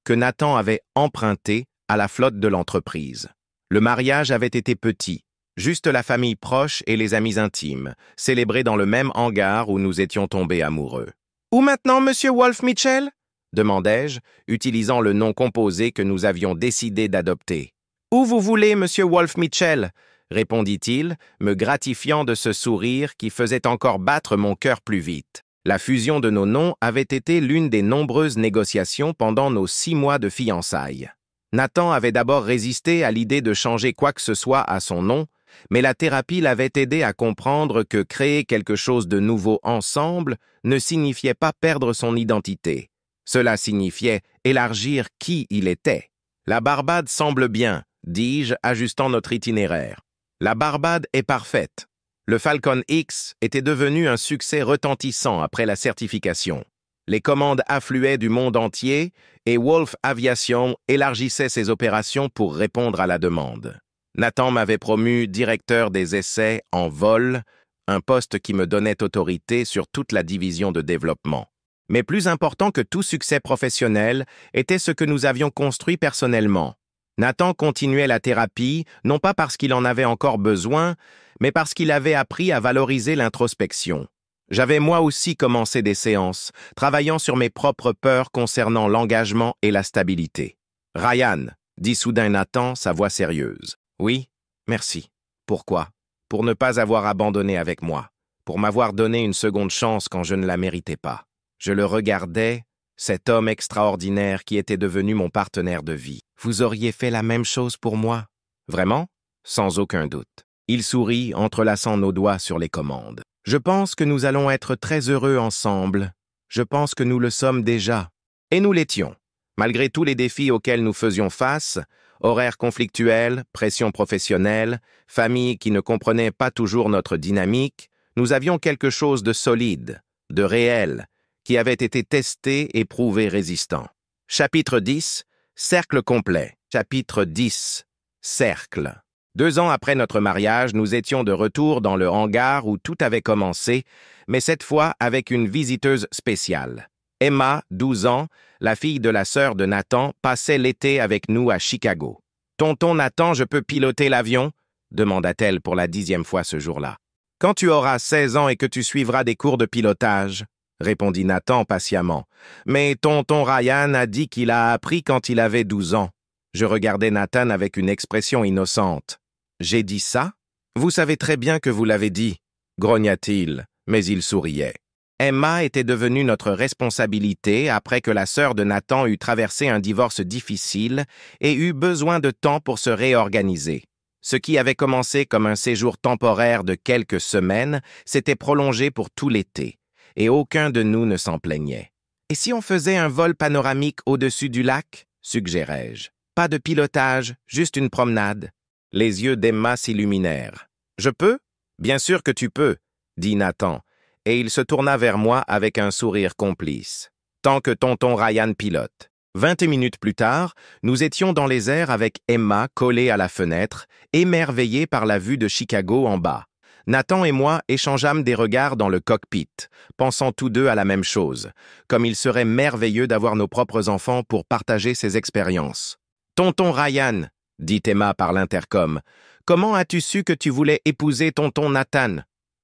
que Nathan avait emprunté à la flotte de l'entreprise. Le mariage avait été petit, juste la famille proche et les amis intimes, célébrés dans le même hangar où nous étions tombés amoureux. « Où maintenant, Monsieur Wolfe Mitchell ?» demandai-je, utilisant le nom composé que nous avions décidé d'adopter. « Où vous voulez, Monsieur Wolfe Mitchell ?» répondit-il, me gratifiant de ce sourire qui faisait encore battre mon cœur plus vite. La fusion de nos noms avait été l'une des nombreuses négociations pendant nos 6 mois de fiançailles. Nathan avait d'abord résisté à l'idée de changer quoi que ce soit à son nom, mais la thérapie l'avait aidé à comprendre que créer quelque chose de nouveau ensemble ne signifiait pas perdre son identité. Cela signifiait élargir qui il était. « La Barbade semble bien, » dis-je, ajustant notre itinéraire. La Barbade est parfaite. Le Falcon X était devenu un succès retentissant après la certification. Les commandes affluaient du monde entier et Wolfe Aviation élargissait ses opérations pour répondre à la demande. Nathan m'avait promu directeur des essais en vol, un poste qui me donnait autorité sur toute la division de développement. Mais plus important que tout succès professionnel était ce que nous avions construit personnellement. Nathan continuait la thérapie, non pas parce qu'il en avait encore besoin, mais parce qu'il avait appris à valoriser l'introspection. J'avais moi aussi commencé des séances, travaillant sur mes propres peurs concernant l'engagement et la stabilité. « Ryan, » dit soudain Nathan, sa voix sérieuse. « Oui, merci. Pourquoi? Pour ne pas avoir abandonné avec moi, pour m'avoir donné une seconde chance quand je ne la méritais pas. » Je le regardais, cet homme extraordinaire qui était devenu mon partenaire de vie. « Vous auriez fait la même chose pour moi? » « Vraiment? » Sans aucun doute. Il sourit, entrelaçant nos doigts sur les commandes. « Je pense que nous allons être très heureux ensemble. Je pense que nous le sommes déjà. » Et nous l'étions. Malgré tous les défis auxquels nous faisions face, horaires conflictuels, pression professionnelle, famille qui ne comprenait pas toujours notre dynamique, nous avions quelque chose de solide, de réel, qui avait été testé et prouvé résistant. Chapitre 10. Cercle complet. Chapitre 10. Cercle. 2 ans après notre mariage, nous étions de retour dans le hangar où tout avait commencé, mais cette fois avec une visiteuse spéciale. Emma, 12 ans, la fille de la sœur de Nathan, passait l'été avec nous à Chicago. « Tonton Nathan, je peux piloter l'avion ?» demanda-t-elle pour la 10e fois ce jour-là. « Quand tu auras 16 ans et que tu suivras des cours de pilotage, » répondit Nathan patiemment. « Mais tonton Ryan a dit qu'il a appris quand il avait 12 ans. » Je regardais Nathan avec une expression innocente. « J'ai dit ça? Vous savez très bien que vous l'avez dit, » grogna-t-il, mais il souriait. Emma était devenue notre responsabilité après que la sœur de Nathan eut traversé un divorce difficile et eut besoin de temps pour se réorganiser. Ce qui avait commencé comme un séjour temporaire de quelques semaines s'était prolongé pour tout l'été, et aucun de nous ne s'en plaignait. « Et si on faisait un vol panoramique au-dessus du lac ?» suggérai-je. « Pas de pilotage, juste une promenade. » Les yeux d'Emma s'illuminèrent. « Je peux? Bien sûr que tu peux, » dit Nathan, et il se tourna vers moi avec un sourire complice. « Tant que tonton Ryan pilote. » 20 minutes plus tard, nous étions dans les airs avec Emma collée à la fenêtre, émerveillée par la vue de Chicago en bas. Nathan et moi échangeâmes des regards dans le cockpit, pensant tous deux à la même chose, comme il serait merveilleux d'avoir nos propres enfants pour partager ces expériences. « Tonton Ryan, » dit Emma par l'intercom, « comment as-tu su que tu voulais épouser tonton Nathan ?»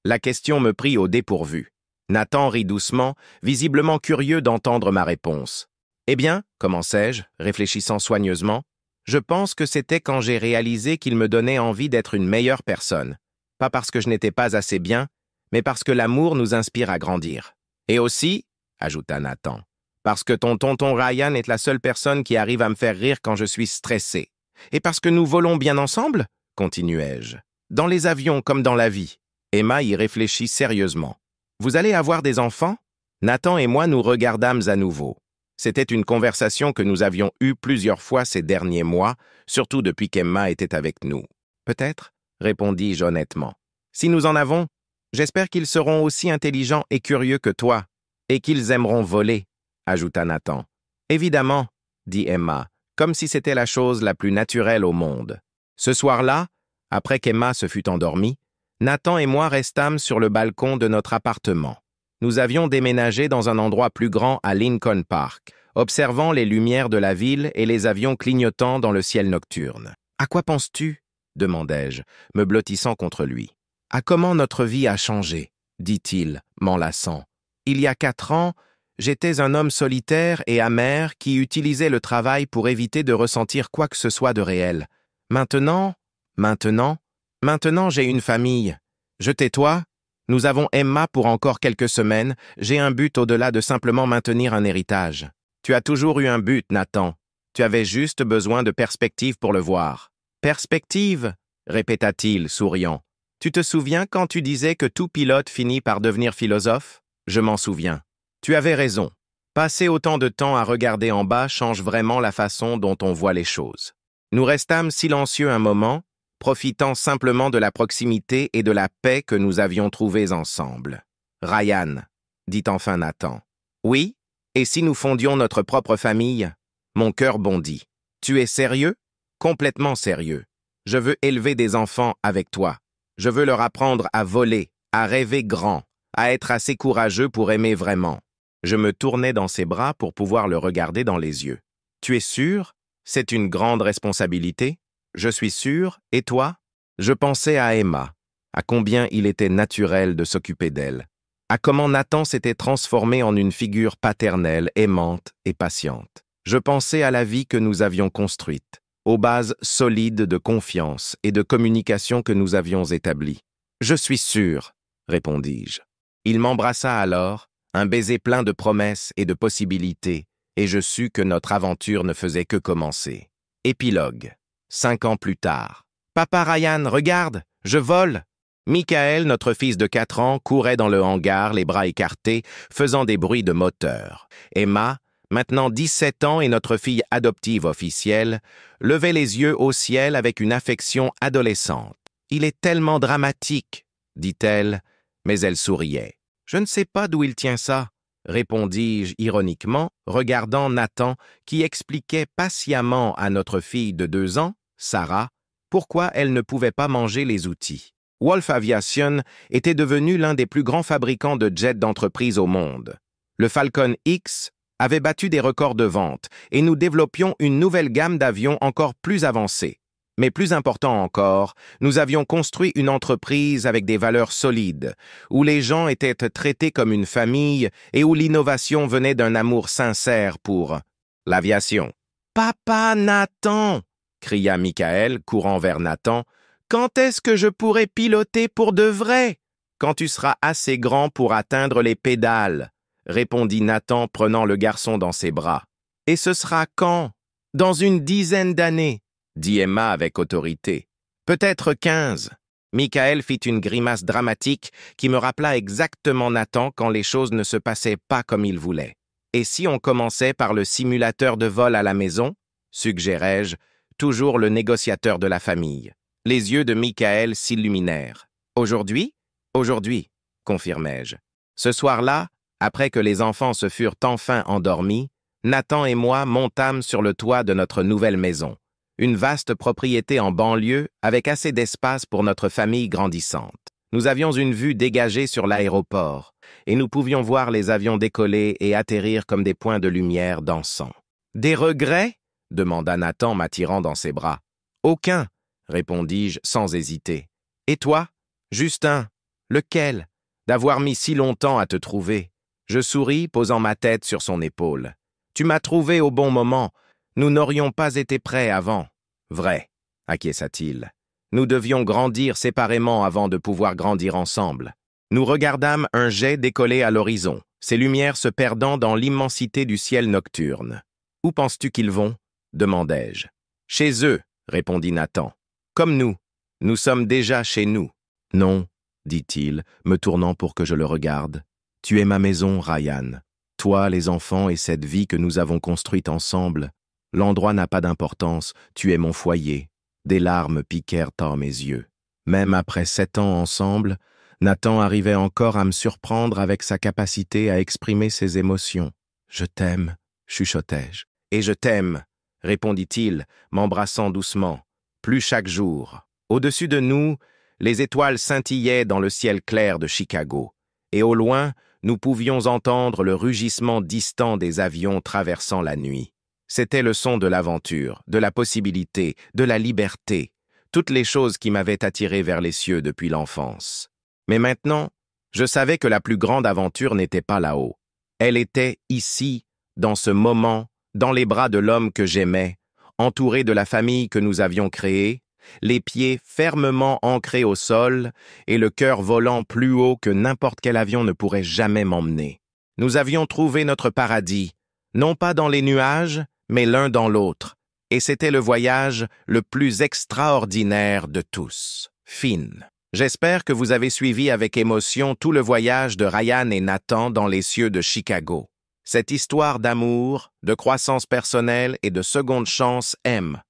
La question me prit au dépourvu. Nathan rit doucement, visiblement curieux d'entendre ma réponse. « Eh bien, commençai-je, réfléchissant soigneusement, je pense que c'était quand j'ai réalisé qu'il me donnait envie d'être une meilleure personne. Pas parce que je n'étais pas assez bien, mais parce que l'amour nous inspire à grandir. Et aussi, ajouta Nathan, parce que ton tonton Ryan est la seule personne qui arrive à me faire rire quand je suis stressé. Et parce que nous volons bien ensemble, continuai-je, dans les avions comme dans la vie. » Emma y réfléchit sérieusement. « Vous allez avoir des enfants ?» Nathan et moi nous regardâmes à nouveau. C'était une conversation que nous avions eue plusieurs fois ces derniers mois, surtout depuis qu'Emma était avec nous. « Peut-être, » répondis-je honnêtement. « Si nous en avons, j'espère qu'ils seront aussi intelligents et curieux que toi, et qu'ils aimeront voler, » ajouta Nathan. « Évidemment, » dit Emma, comme si c'était la chose la plus naturelle au monde. Ce soir-là, après qu'Emma se fût endormie, Nathan et moi restâmes sur le balcon de notre appartement. Nous avions déménagé dans un endroit plus grand à Lincoln Park, observant les lumières de la ville et les avions clignotant dans le ciel nocturne. « À quoi penses-tu » demandai-je, me blottissant contre lui. « À comment notre vie a changé » dit-il, m'enlaçant. « Il y a 4 ans, j'étais un homme solitaire et amer qui utilisait le travail pour éviter de ressentir quoi que ce soit de réel. Maintenant, j'ai une famille. Je tais-toi. Nous avons Emma pour encore quelques semaines. J'ai un but au-delà de simplement maintenir un héritage. Tu as toujours eu un but, Nathan. Tu avais juste besoin de perspective pour le voir. Perspective, répéta-t-il, souriant. Tu te souviens quand tu disais que tout pilote finit par devenir philosophe? Je m'en souviens. Tu avais raison. Passer autant de temps à regarder en bas change vraiment la façon dont on voit les choses. Nous restâmes silencieux un moment, profitant simplement de la proximité et de la paix que nous avions trouvées ensemble. « Ryan, » dit enfin Nathan. « Oui, et si nous fondions notre propre famille ?» Mon cœur bondit. « Tu es sérieux? » »« Complètement sérieux. Je veux élever des enfants avec toi. Je veux leur apprendre à voler, à rêver grand, à être assez courageux pour aimer vraiment. » Je me tournai dans ses bras pour pouvoir le regarder dans les yeux. « Tu es sûr? C'est une grande responsabilité? » « Je suis sûr, et toi ?» Je pensais à Emma, à combien il était naturel de s'occuper d'elle, à comment Nathan s'était transformé en une figure paternelle, aimante et patiente. Je pensais à la vie que nous avions construite, aux bases solides de confiance et de communication que nous avions établies. « Je suis sûr, » répondis-je. Il m'embrassa alors, un baiser plein de promesses et de possibilités, et je sus que notre aventure ne faisait que commencer. Épilogue. 5 ans plus tard. « Papa Ryan, regarde, je vole !» Michael, notre fils de 4 ans, courait dans le hangar, les bras écartés, faisant des bruits de moteur. Emma, maintenant 17 ans et notre fille adoptive officielle, levait les yeux au ciel avec une affection adolescente. « Il est tellement dramatique !» dit-elle, mais elle souriait. « Je ne sais pas d'où il tient ça !» répondis-je ironiquement, regardant Nathan qui expliquait patiemment à notre fille de 2 ans, Sarah, Pourquoi elle ne pouvait pas manger les outils? Wolf Aviation était devenu l'un des plus grands fabricants de jets d'entreprise au monde. Le Falcon X avait battu des records de vente et nous développions une nouvelle gamme d'avions encore plus avancés. Mais plus important encore, nous avions construit une entreprise avec des valeurs solides, où les gens étaient traités comme une famille et où l'innovation venait d'un amour sincère pour l'aviation. « Papa Nathan !» cria Michael, courant vers Nathan. « Quand est-ce que je pourrai piloter pour de vrai? »« Quand tu seras assez grand pour atteindre les pédales, » répondit Nathan, prenant le garçon dans ses bras. « Et ce sera quand? Dans une dizaine d'années, » dit Emma avec autorité. « Peut-être 15. » Michael fit une grimace dramatique qui me rappela exactement Nathan quand les choses ne se passaient pas comme il voulait. « Et si on commençait par le simulateur de vol à la maison ?» suggérai-je, toujours le négociateur de la famille. Les yeux de Michael s'illuminèrent. « Aujourd'hui? Aujourd'hui, » confirmai-je. Ce soir-là, après que les enfants se furent enfin endormis, Nathan et moi montâmes sur le toit de notre nouvelle maison, une vaste propriété en banlieue avec assez d'espace pour notre famille grandissante. Nous avions une vue dégagée sur l'aéroport, et nous pouvions voir les avions décoller et atterrir comme des points de lumière dansant. « Des regrets ?» demanda Nathan, m'attirant dans ses bras. « Aucun, » répondis-je sans hésiter. « Et toi, Justin, lequel? D'avoir mis si longtemps à te trouver. » Je souris, posant ma tête sur son épaule. « Tu m'as trouvé au bon moment. Nous n'aurions pas été prêts avant. »« Vrai, » acquiesça-t-il. « Nous devions grandir séparément avant de pouvoir grandir ensemble. » Nous regardâmes un jet décoller à l'horizon, ses lumières se perdant dans l'immensité du ciel nocturne. « Où penses-tu qu'ils vont? » demandai-je. « Chez eux, » répondit Nathan. « Comme nous. Nous sommes déjà chez nous. »« Non, » dit-il, me tournant pour que je le regarde. « Tu es ma maison, Ryan. Toi, les enfants et cette vie que nous avons construite ensemble. L'endroit n'a pas d'importance, tu es mon foyer. » Des larmes piquèrent dans mes yeux. Même après 7 ans ensemble, Nathan arrivait encore à me surprendre avec sa capacité à exprimer ses émotions. « Je t'aime, » chuchotai-je. « Et je t'aime, » répondit-il, m'embrassant doucement. Plus chaque jour. Au-dessus de nous, les étoiles scintillaient dans le ciel clair de Chicago. Et au loin, nous pouvions entendre le rugissement distant des avions traversant la nuit. C'était le son de l'aventure, de la possibilité, de la liberté, toutes les choses qui m'avaient attiré vers les cieux depuis l'enfance. Mais maintenant, je savais que la plus grande aventure n'était pas là-haut. Elle était ici, dans ce moment, dans les bras de l'homme que j'aimais, entouré de la famille que nous avions créée, les pieds fermement ancrés au sol et le cœur volant plus haut que n'importe quel avion ne pourrait jamais m'emmener. Nous avions trouvé notre paradis, non pas dans les nuages, mais l'un dans l'autre, et c'était le voyage le plus extraordinaire de tous. Finn. J'espère que vous avez suivi avec émotion tout le voyage de Ryan et Nathan dans les cieux de Chicago. Cette histoire d'amour, de croissance personnelle et de seconde chance aime.